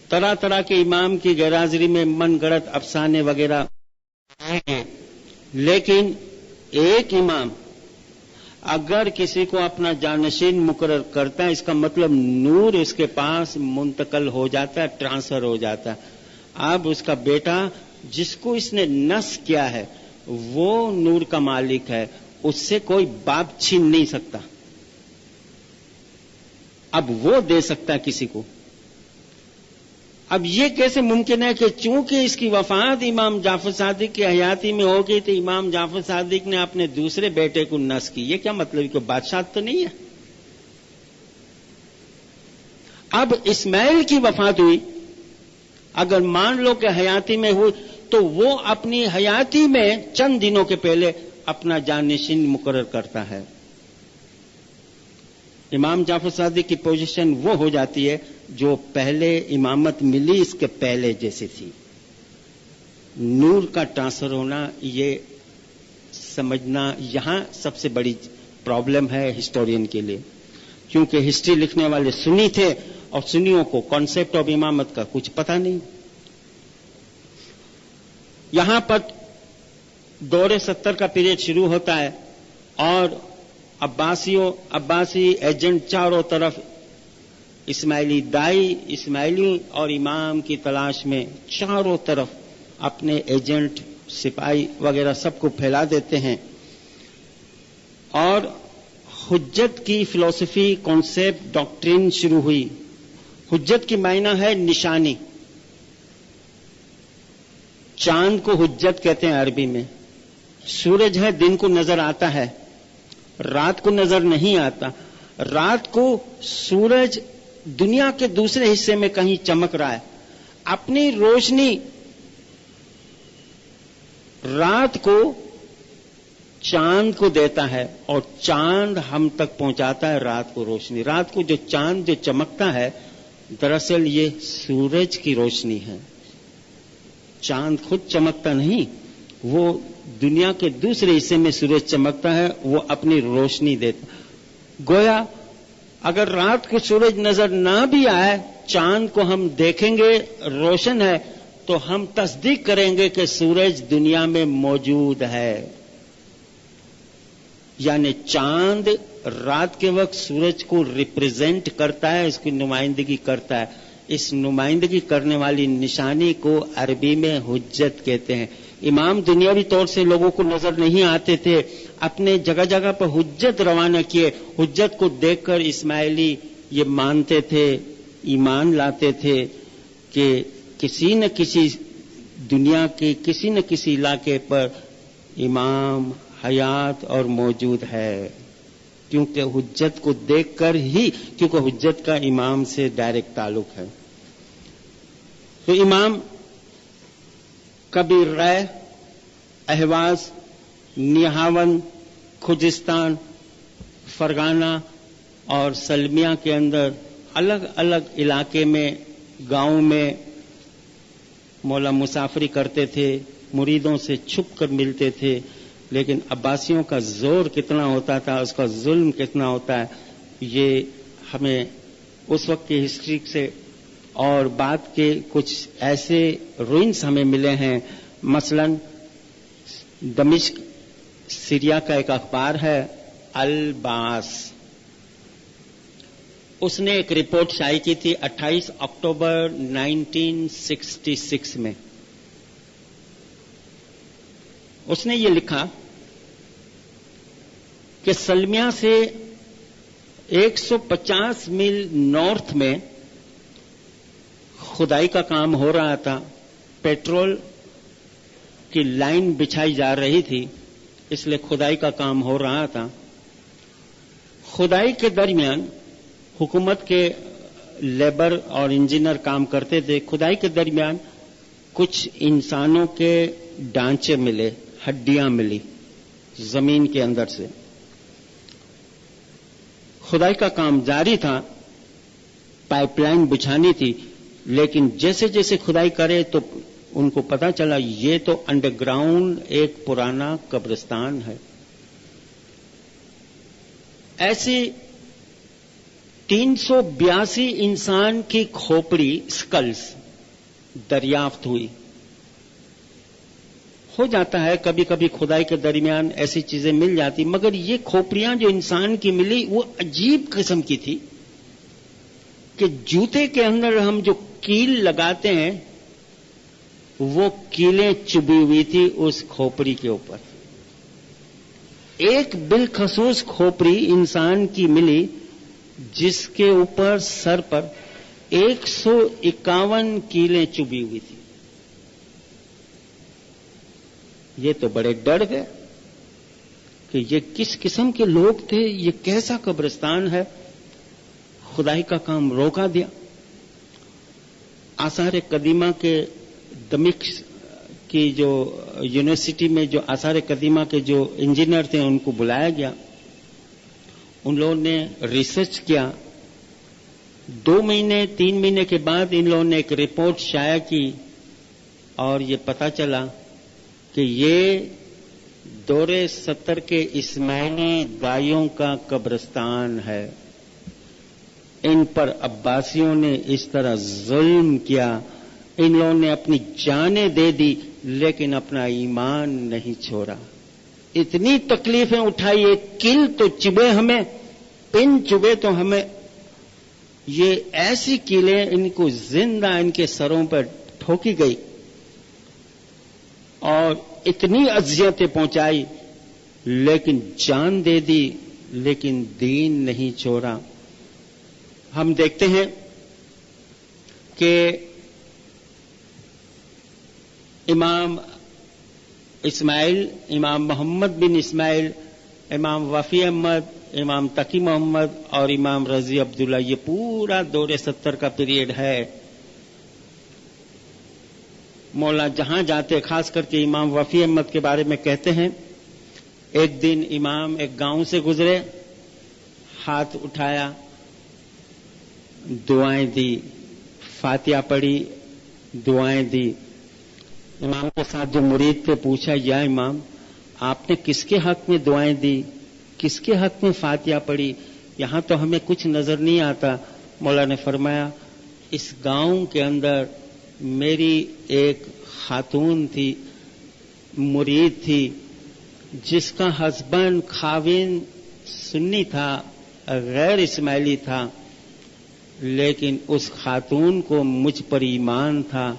طرح طرح کے امام کی غیرحاضری میں من گڑت افسانے وغیرہ، لیکن ایک امام اگر کسی کو اپنا جانشین مقرر کرتا ہے، اس کا مطلب نور اس کے پاس منتقل ہو جاتا ہے، ٹرانسفر ہو جاتا ہے۔ اب اس کا بیٹا جس کو اس نے نص کیا ہے وہ نور کا مالک ہے، اس سے کوئی باپ چھین نہیں سکتا، اب وہ دے سکتا ہے کسی کو۔ اب یہ کیسے ممکن ہے کہ چونکہ اس کی وفات امام جعفر صادق کی حیاتی میں ہو گئی تھی، امام جعفر صادق نے اپنے دوسرے بیٹے کو نص کی؟ یہ کیا مطلب کہ بادشاہ تو نہیں ہے؟ اب اسماعیل کی وفات ہوئی، اگر مان لو کہ حیاتی میں ہوئی تو وہ اپنی حیاتی میں چند دنوں کے پہلے اپنا جانشین مقرر کرتا ہے۔ امام جعفر صادق کی پوزیشن وہ ہو جاتی ہے جو پہلے امامت ملی اس کے پہلے جیسی تھی۔ نور کا ٹرانسفر ہونا، یہ سمجھنا یہاں سب سے بڑی پرابلم ہے ہسٹورین کے لیے، کیونکہ ہسٹری لکھنے والے سنی تھے اور سنیوں کو کانسیپٹ آف امامت کا کچھ پتہ نہیں۔ یہاں پر دور 70 کا پیریڈ شروع ہوتا ہے اور عباسی ایجنٹ چاروں طرف اسماعیلی دائی، اسماعیلی اور امام کی تلاش میں چاروں طرف اپنے ایجنٹ، سپاہی وغیرہ سب کو پھیلا دیتے ہیں، اور حجت کی فلسفی، کانسیپٹ، ڈاکٹرین شروع ہوئی۔ حجت کی معنی ہے نشانی۔ چاند کو حجت کہتے ہیں عربی میں۔ سورج ہے، دن کو نظر آتا ہے، رات کو نظر نہیں آتا۔ رات کو سورج دنیا کے دوسرے حصے میں کہیں چمک رہا ہے، اپنی روشنی رات کو چاند کو دیتا ہے اور چاند ہم تک پہنچاتا ہے رات کو روشنی۔ رات کو جو چاند جو چمکتا ہے دراصل یہ سورج کی روشنی ہے۔ چاند خود چمکتا نہیں، وہ دنیا کے دوسرے حصے میں سورج چمکتا ہے، وہ اپنی روشنی دیتا۔ گویا اگر رات کو سورج نظر نہ بھی آئے، چاند کو ہم دیکھیں گے روشن ہے تو ہم تصدیق کریں گے کہ سورج دنیا میں موجود ہے۔ یعنی چاند رات کے وقت سورج کو ریپرزینٹ کرتا ہے، اس کی نمائندگی کرتا ہے۔ اس نمائندگی کرنے والی نشانی کو عربی میں حجت کہتے ہیں۔ امام دنیاوی طور سے لوگوں کو نظر نہیں آتے تھے، اپنے جگہ جگہ پر حجت روانہ کیے۔ حجت کو دیکھ کر اسماعیلی یہ مانتے تھے، ایمان لاتے تھے کہ کسی نہ کسی دنیا کے کسی نہ کسی علاقے پر امام حیات اور موجود ہے، کیونکہ حجت کو دیکھ کر ہی، کیونکہ حجت کا امام سے ڈائریکٹ تعلق ہے۔ تو امام کبھی رائے، اہواز، نیہاون، خوجستان، فرغانہ اور سلمیہ کے اندر الگ الگ علاقے میں، گاؤں میں مولا مسافری کرتے تھے، مریدوں سے چھپ کر ملتے تھے۔ لیکن عباسیوں کا زور کتنا ہوتا تھا، اس کا ظلم کتنا ہوتا ہے، یہ ہمیں اس وقت کی ہسٹری سے اور بعد کے کچھ ایسے روئنس ہمیں ملے ہیں۔ مثلا دمشق سیریا کا ایک اخبار ہے الباس، اس نے ایک رپورٹ شائع کی تھی 28 اکتوبر 1966 میں. اس نے یہ لکھا کہ سلمیا سے 150 میل نارتھ میں کھدائی کا کام ہو رہا تھا. پیٹرول کی لائن بچھائی جا رہی تھی، اس لیے کھدائی کا کام ہو رہا تھا. کھدائی کے درمیان حکومت کے لیبر اور انجینئر کام کرتے تھے. کھدائی کے درمیان کچھ انسانوں کے ڈھانچے ملے، ہڈیاں ملی زمین کے اندر سے. کھدائی کا کام جاری تھا، پائپ لائن بچھانی تھی، لیکن جیسے جیسے کھدائی کرے تو ان کو پتا چلا یہ تو انڈر گراؤنڈ ایک پرانا قبرستان ہے. ایسی 382 انسان کی کھوپڑی اسکلز دریافت ہوئی. ہو جاتا ہے کبھی کبھی کھدائی کے درمیان ایسی چیزیں مل جاتی، مگر یہ کھوپڑیاں جو انسان کی ملی وہ عجیب قسم کی تھی کہ جوتے کے اندر ہم جو کیل لگاتے ہیں وہ کیلیں چبھی ہوئی تھی اس کھوپڑی کے اوپر. ایک بالخصوص کھوپڑی انسان کی ملی جس کے اوپر سر پر 151 کیلیں چبھی ہوئی تھی. یہ تو بڑے ڈر گئے کہ یہ کس قسم کے لوگ تھے، یہ کیسا قبرستان ہے. کھدائی کا کام روکا دیا. آثار قدیمہ کے دمشق کی جو یونیورسٹی میں جو آثار قدیمہ کے جو انجینئر تھے ان کو بلایا گیا. ان لوگوں نے ریسرچ کیا. 2 مہینے 3 مہینے کے بعد ان لوگوں نے ایک رپورٹ شائع کی اور یہ پتا چلا کہ یہ دور 70 کے اسماعیلی دائیوں کا قبرستان ہے. ان پر عباسیوں نے اس طرح ظلم کیا، ان لوگوں نے اپنی جانیں دے دی لیکن اپنا ایمان نہیں چھوڑا. اتنی تکلیفیں اٹھائی، ایک کل تو چبھے ہمیں، پن چبھے تو ہمیں. یہ ایسی کیلیں ان کو زندہ ان کے سروں پر ٹھوکی گئی اور اتنی اذیتیں پہنچائی، لیکن جان دے دی لیکن دین نہیں چھوڑا. ہم دیکھتے ہیں کہ امام اسماعیل، امام محمد بن اسماعیل، امام وفی احمد، امام تقی محمد اور امام رضی عبداللہ، یہ پورا دور 70 کا پیریڈ ہے. مولا جہاں جاتے خاص کر کے امام وفی احمد کے بارے میں کہتے ہیں ایک دن امام ایک گاؤں سے گزرے، ہاتھ اٹھایا، دعائیں دی، فاتحہ پڑھی، دعائیں دی. امام کے ساتھ جو مرید تھے پوچھا یا امام آپ نے کس کے حق میں دعائیں دی، کس کے حق میں فاتحہ پڑھی، یہاں تو ہمیں کچھ نظر نہیں آتا. مولا نے فرمایا اس گاؤں کے اندر میری ایک خاتون تھی، مرید تھی، جس کا ہسبینڈ خاوند سنی تھا، غیر اسماعیلی تھا، لیکن اس خاتون کو مجھ پر ایمان تھا.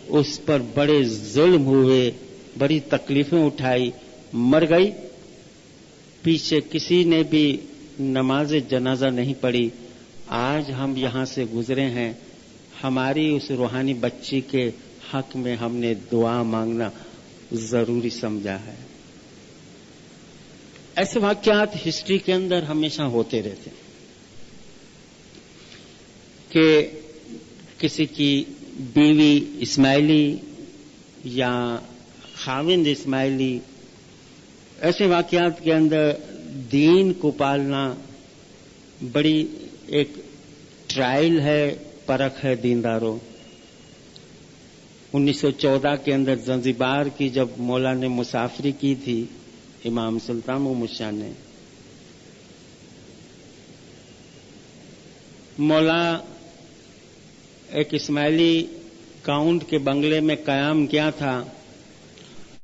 اس پر بڑے ظلم ہوئے، بڑی تکلیفیں اٹھائی، مر گئی. پیچھے کسی نے بھی نماز جنازہ نہیں پڑھی. آج ہم یہاں سے گزرے ہیں، ہماری اس روحانی بچی کے حق میں ہم نے دعا مانگنا ضروری سمجھا ہے. ایسے واقعات ہسٹری کے اندر ہمیشہ ہوتے رہتے ہیں کہ کسی کی بیوی اسماعیلی یا خاوند اسماعیلی، ایسے واقعات کے اندر دین کو پالنا بڑی ایک ٹرائل ہے، پرکھ ہے دینداروں. 1914 کے اندر زنزبار کی جب مولا نے مسافری کی تھی امام سلطان محمد شاہ نے، مولا ایک اسماعیلی کاؤنٹ کے بنگلے میں قیام کیا تھا.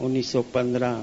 1915।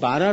12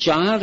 4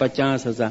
50,000।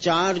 4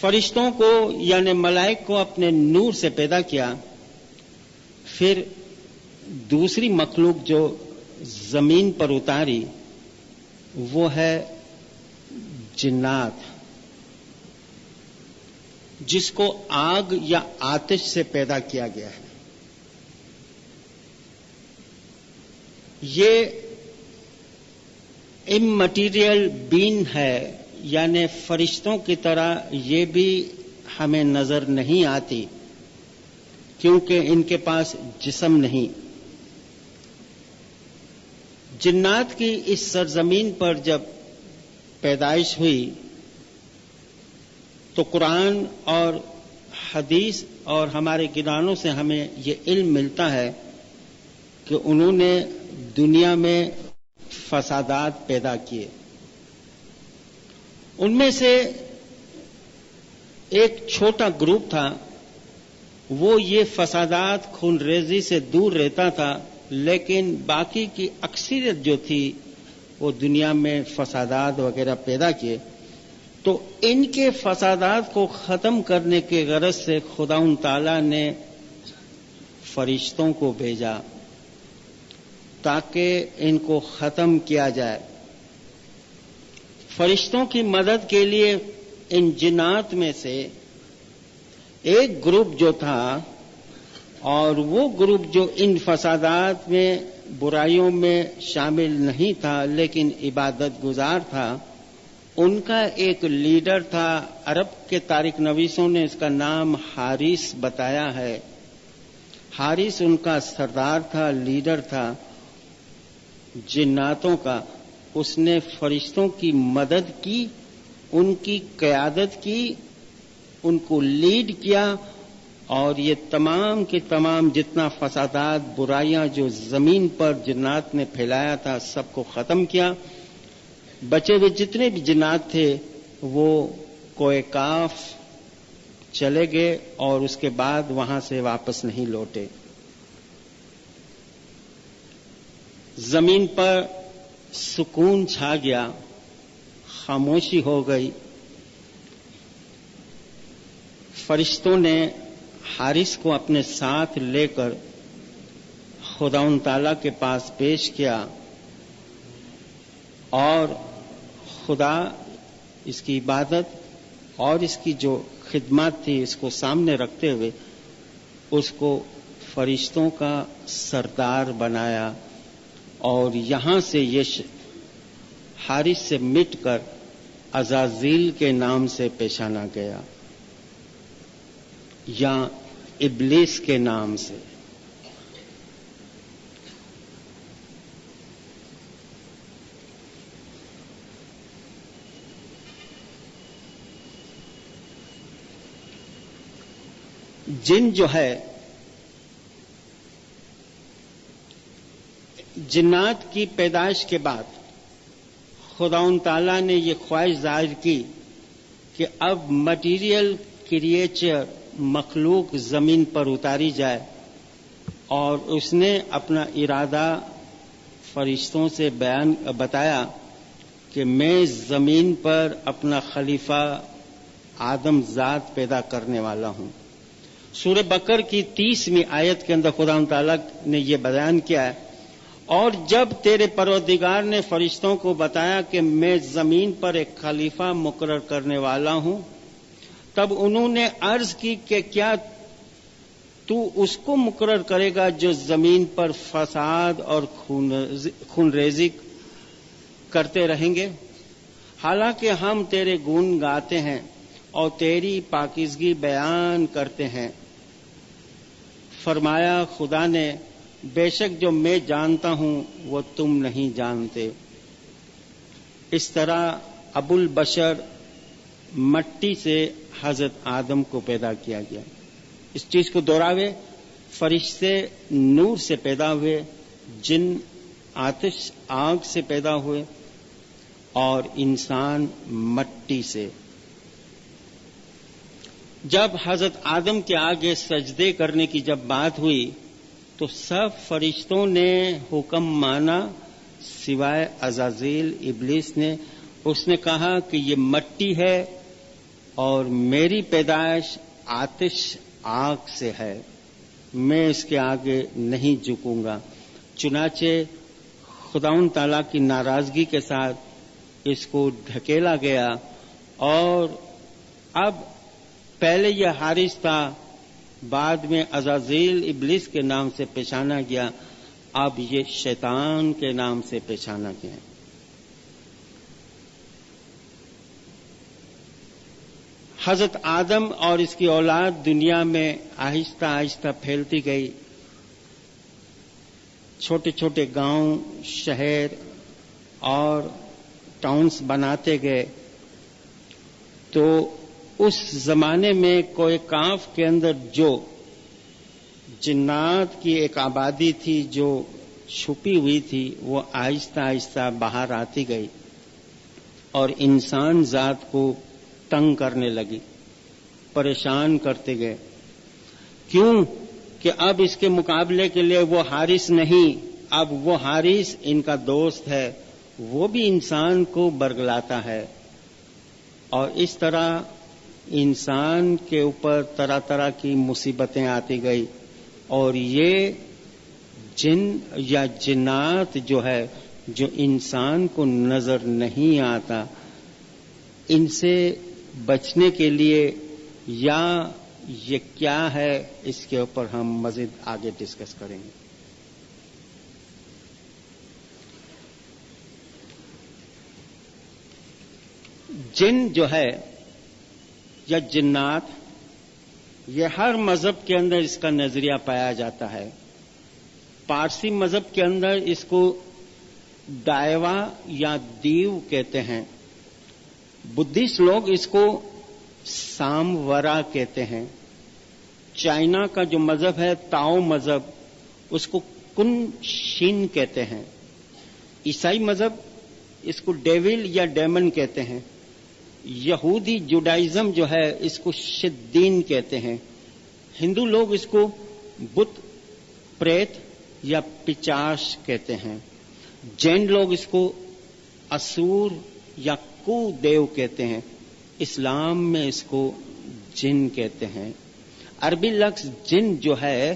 فرشتوں کو یعنی ملائک کو اپنے نور سے پیدا کیا. پھر دوسری مخلوق جو زمین پر اتاری وہ ہے جنات، جس کو آگ یا آتش سے پیدا کیا گیا ہے. یہ امٹیریل بین ہے، یعنی فرشتوں کی طرح یہ بھی ہمیں نظر نہیں آتی کیونکہ ان کے پاس جسم نہیں. جنات کی اس سرزمین پر جب پیدائش ہوئی تو قرآن اور حدیث اور ہمارے گرانوں سے ہمیں یہ علم ملتا ہے کہ انہوں نے دنیا میں فسادات پیدا کیے. ان میں سے ایک چھوٹا گروپ تھا، وہ یہ فسادات خون ریزی سے دور رہتا تھا، لیکن باقی کی اکثریت جو تھی وہ دنیا میں فسادات وغیرہ پیدا کیے. تو ان کے فسادات کو ختم کرنے کے غرض سے خداوند تعالی نے فرشتوں کو بھیجا تاکہ ان کو ختم کیا جائے. فرشتوں کی مدد کے لیے ان جنات میں سے ایک گروپ جو تھا، اور وہ گروپ جو ان فسادات میں برائیوں میں شامل نہیں تھا لیکن عبادت گزار تھا، ان کا ایک لیڈر تھا. عرب کے تاریخ نویسوں نے اس کا نام حارث بتایا ہے. حارث ان کا سردار تھا، لیڈر تھا جناتوں کا. اس نے فرشتوں کی مدد کی، ان کی قیادت کی، ان کو لیڈ کیا، اور یہ تمام کے تمام جتنا فسادات برائیاں جو زمین پر جنات نے پھیلایا تھا سب کو ختم کیا. بچے ہوئے جتنے بھی جنات تھے وہ کوہ کاف چلے گئے اور اس کے بعد وہاں سے واپس نہیں لوٹے. زمین پر سکون چھا گیا، خاموشی ہو گئی. فرشتوں نے حارث کو اپنے ساتھ لے کر خداوند تعالیٰ کے پاس پیش کیا، اور خدا اس کی عبادت اور اس کی جو خدمات تھی اس کو سامنے رکھتے ہوئے اس کو فرشتوں کا سردار بنایا، اور یہاں سے یہ حارث سے مٹ کر عزازیل کے نام سے پہچانا گیا یا ابلیس کے نام سے. جن جو ہے، جنات کی پیدائش کے بعد خداوند تعالیٰ نے یہ خواہش ظاہر کی کہ اب مٹیریل کریچر مخلوق زمین پر اتاری جائے، اور اس نے اپنا ارادہ فرشتوں سے بتایا کہ میں زمین پر اپنا خلیفہ آدم ذات پیدا کرنے والا ہوں. سورہ بقر کی 30ویں آیت کے اندر خداوند تعالیٰ نے یہ بیان کیا ہے، اور جب تیرے پروردگار نے فرشتوں کو بتایا کہ میں زمین پر ایک خلیفہ مقرر کرنے والا ہوں، تب انہوں نے عرض کی کہ کیا تو اس کو مقرر کرے گا جو زمین پر فساد اور خون ریزی کرتے رہیں گے؟ حالانکہ ہم تیرے گن گاتے ہیں اور تیری پاکیزگی بیان کرتے ہیں. فرمایا خدا نے، بے شک جو میں جانتا ہوں وہ تم نہیں جانتے. اس طرح ابو البشر مٹی سے حضرت آدم کو پیدا کیا گیا. اس چیز کو دوہراوے، فرشتے نور سے پیدا ہوئے، جن آتش آگ سے پیدا ہوئے، اور انسان مٹی سے. جب حضرت آدم کے آگے سجدے کرنے کی جب بات ہوئی تو سب فرشتوں نے حکم مانا سوائے عزازیل ابلیس نے. اس نے کہا کہ یہ مٹی ہے اور میری پیدائش آتش آگ سے ہے، میں اس کے آگے نہیں جھکوں گا۔ چنانچہ خداوند تعالیٰ کی ناراضگی کے ساتھ اس کو ڈھکیلا گیا، اور اب پہلے یہ حارث تھا، بعد میں عزازیل ابلیس کے نام سے پہچانا گیا، اب یہ شیطان کے نام سے پہچانا گیا۔ حضرت آدم اور اس کی اولاد دنیا میں آہستہ آہستہ پھیلتی گئی، چھوٹے چھوٹے گاؤں، شہر اور ٹاؤنز بناتے گئے۔ تو اس زمانے میں کوہ کاف کے اندر جو جنات کی ایک آبادی تھی جو چھپی ہوئی تھی، وہ آہستہ آہستہ باہر آتی گئی اور انسان ذات کو تنگ کرنے لگی، پریشان کرتے گئے۔ کیوں کہ اب اس کے مقابلے کے لیے وہ حارث نہیں، اب وہ حارث ان کا دوست ہے، وہ بھی انسان کو برگلاتا ہے، اور اس طرح انسان کے اوپر طرح طرح کی مصیبتیں آتی گئی، اور یہ جن یا جنات جو ہے، جو انسان کو نظر نہیں آتا، ان سے بچنے کے لیے یا یہ کیا ہے، اس کے اوپر ہم مزید آگے ڈسکس کریں گے۔ جن جو ہے یا جنات، یہ ہر مذہب کے اندر اس کا نظریہ پایا جاتا ہے۔ پارسی مذہب کے اندر اس کو دائوا یا دیو کہتے ہیں، بدھسٹ لوگ اس کو سامورا کہتے ہیں، چائنا کا جو مذہب ہے تاؤ مذہب، اس کو کن شین کہتے ہیں، عیسائی مذہب اس کو ڈیول یا ڈیمن کہتے ہیں، یہودی جوڈائزم جو ہے اس کو شدین کہتے ہیں، ہندو لوگ اس کو بت پریت یا پچاش کہتے ہیں، جین لوگ اس کو اسور یا کو دیو کہتے ہیں، اسلام میں اس کو جن کہتے ہیں۔ عربی لفظ جن جو ہے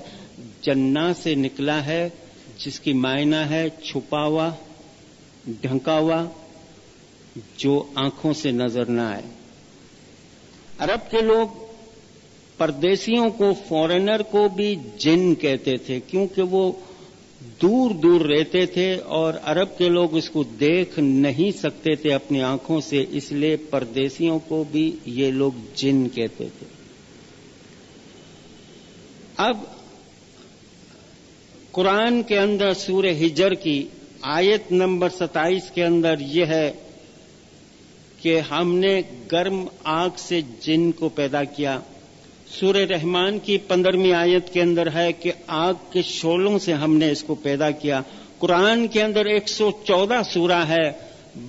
جنہ سے نکلا ہے، جس کی معنی ہے چھپا ہوا، ڈھنکا ہوا، جو آنکھوں سے نظر نہ آئے۔ عرب کے لوگ پردیسیوں کو، فورینر کو بھی جن کہتے تھے، کیونکہ وہ دور دور رہتے تھے اور عرب کے لوگ اس کو دیکھ نہیں سکتے تھے اپنی آنکھوں سے، اس لیے پردیسیوں کو بھی یہ لوگ جن کہتے تھے۔ اب قرآن کے اندر سورہ ہجر کی آیت نمبر 27 کے اندر یہ ہے کہ ہم نے گرم آگ سے جن کو پیدا کیا۔ سورہ رحمان کی 15ویں آیت کے اندر ہے کہ آگ کے شعلوں سے ہم نے اس کو پیدا کیا۔ قرآن کے اندر 114 سورہ ہے،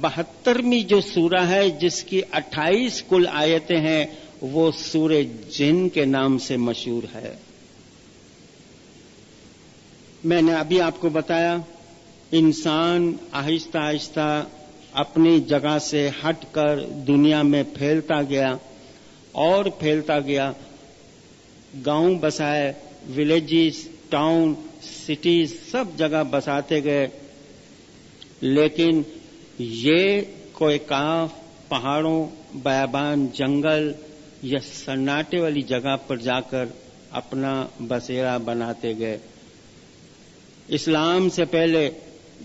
72ویں جو سورہ ہے جس کی 28 کل آیتیں ہیں، وہ سورہ جن کے نام سے مشہور ہے۔ میں نے ابھی آپ کو بتایا، انسان آہستہ آہستہ اپنی جگہ سے ہٹ کر دنیا میں پھیلتا گیا اور پھیلتا گیا، گاؤں بسائے، ولیجز، ٹاؤن، سٹیز، سب جگہ بساتے گئے، لیکن یہ کوہ کاف، پہاڑوں، بیابان، جنگل یا سناٹے والی جگہ پر جا کر اپنا بسیرا بناتے گئے۔ اسلام سے پہلے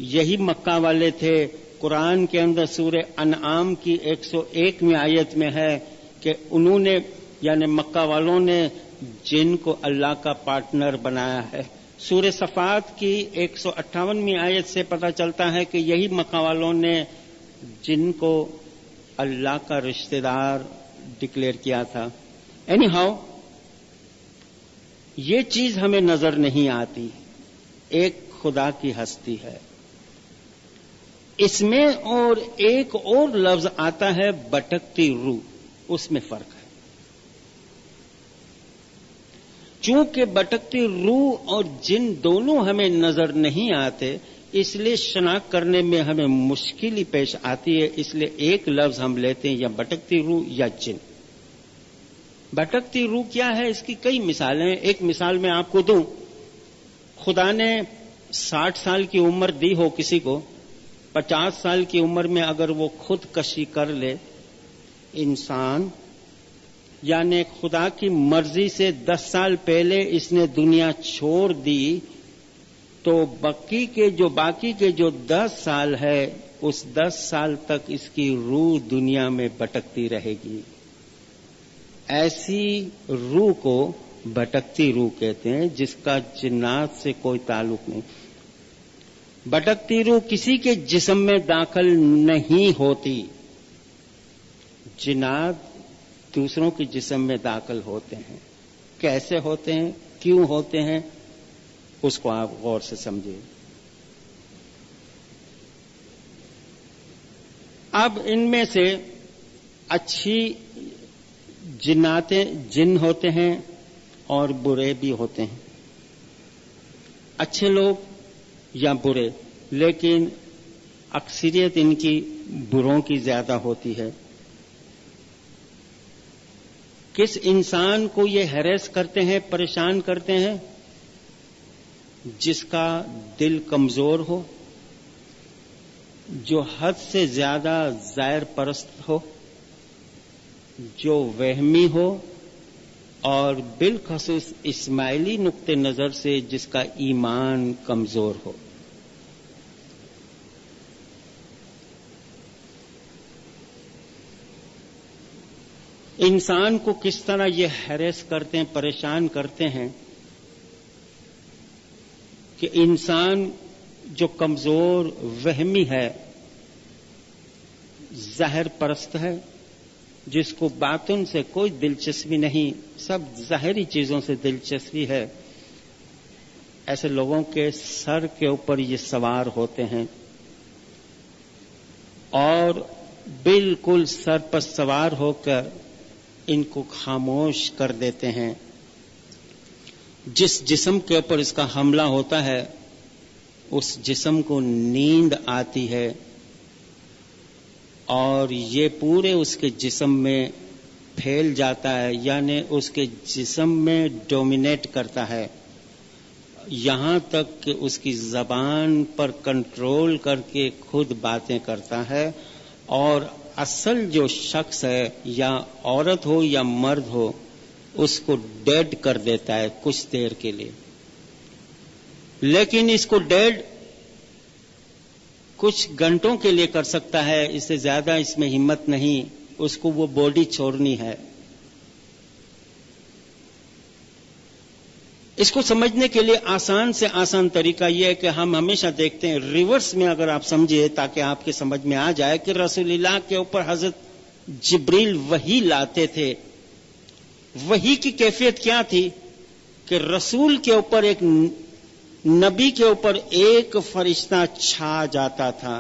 یہی مکہ والے تھے۔ قرآن کے اندر سورہ انعام کی 101ویں آیت میں ہے کہ انہوں نے یعنی مکہ والوں نے جن کو اللہ کا پارٹنر بنایا ہے۔ سورہ صفات کی 158ویں آیت سے پتہ چلتا ہے کہ یہی مکہ والوں نے جن کو اللہ کا رشتہ دار ڈکلیئر کیا تھا۔ اینی ہاؤ، یہ چیز ہمیں نظر نہیں آتی، ایک خدا کی ہستی ہے۔ اس میں اور ایک اور لفظ آتا ہے بھٹکتی روح، اس میں فرق ہے۔ چونکہ بھٹکتی روح اور جن دونوں ہمیں نظر نہیں آتے، اس لیے شناخت کرنے میں ہمیں مشکل ہی پیش آتی ہے، اس لیے ایک لفظ ہم لیتے ہیں یا بھٹکتی روح یا جن۔ بھٹکتی روح کیا ہے؟ اس کی کئی مثالیں. ایک مثال میں آپ کو دوں. خدا نے 60 سال کی عمر دی ہو کسی کو، 50 سال کی عمر میں اگر وہ خودکشی کر لے انسان، یعنی خدا کی مرضی سے 10 سال پہلے اس نے دنیا چھوڑ دی، تو باقی کے جو 10 سال ہے اس 10 سال تک اس کی روح دنیا میں بھٹکتی رہے گی. ایسی روح کو بھٹکتی روح کہتے ہیں جس کا جنات سے کوئی تعلق نہیں. بھٹکتی روح کسی کے جسم میں داخل نہیں ہوتی. جنات دوسروں کے جسم میں داخل ہوتے ہیں. کیسے ہوتے ہیں، کیوں ہوتے ہیں، اس کو آپ غور سے سمجھیں. اب ان میں سے اچھی جن ہوتے ہیں اور برے بھی ہوتے ہیں. اچھے لوگ یا برے، لیکن اکثریت ان کی بروں کی زیادہ ہوتی ہے. کس انسان کو یہ ہیریس کرتے ہیں، پریشان کرتے ہیں؟ جس کا دل کمزور ہو، جو حد سے زیادہ ظاہر پرست ہو، جو وہمی ہو، اور بالخصوص اسماعیلی نقطہ نظر سے جس کا ایمان کمزور ہو. انسان کو کس طرح یہ ہیریس کرتے ہیں، پریشان کرتے ہیں کہ انسان جو کمزور وہمی ہے، ظاہر پرست ہے، جس کو باطن سے کوئی دلچسپی نہیں، سب ظاہری چیزوں سے دلچسپی ہے، ایسے لوگوں کے سر کے اوپر یہ سوار ہوتے ہیں اور بالکل سر پر سوار ہو کر ان کو خاموش کر دیتے ہیں. جس جسم کے اوپر اس کا حملہ ہوتا ہے اس جسم کو نیند آتی ہے اور یہ پورے اس کے جسم میں پھیل جاتا ہے، یعنی اس کے جسم میں ڈومینیٹ کرتا ہے، یہاں تک کہ اس کی زبان پر کنٹرول کر کے خود باتیں کرتا ہے، اور اصل جو شخص ہے، یا عورت ہو یا مرد ہو، اس کو ڈیڈ کر دیتا ہے کچھ دیر کے لیے. لیکن اس کو ڈیڈ کچھ گھنٹوں کے لیے کر سکتا ہے، اس سے زیادہ اس میں ہمت نہیں، اس کو وہ باڈی چھوڑنی ہے. اس کو سمجھنے کے لیے آسان سے آسان طریقہ یہ ہے کہ ہم ہمیشہ دیکھتے ہیں ریورس میں، اگر آپ سمجھے تاکہ آپ کے سمجھ میں آ جائے کہ رسول اللہ کے اوپر حضرت جبریل وحی لاتے تھے. وحی کی کیفیت کیا تھی کہ رسول کے اوپر، ایک نبی کے اوپر ایک فرشتہ چھا جاتا تھا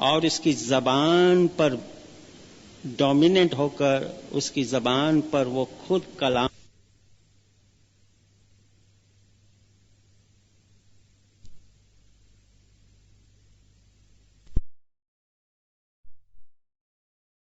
اور اس کی زبان پر ڈومیننٹ ہو کر اس کی زبان پر وہ خود کلام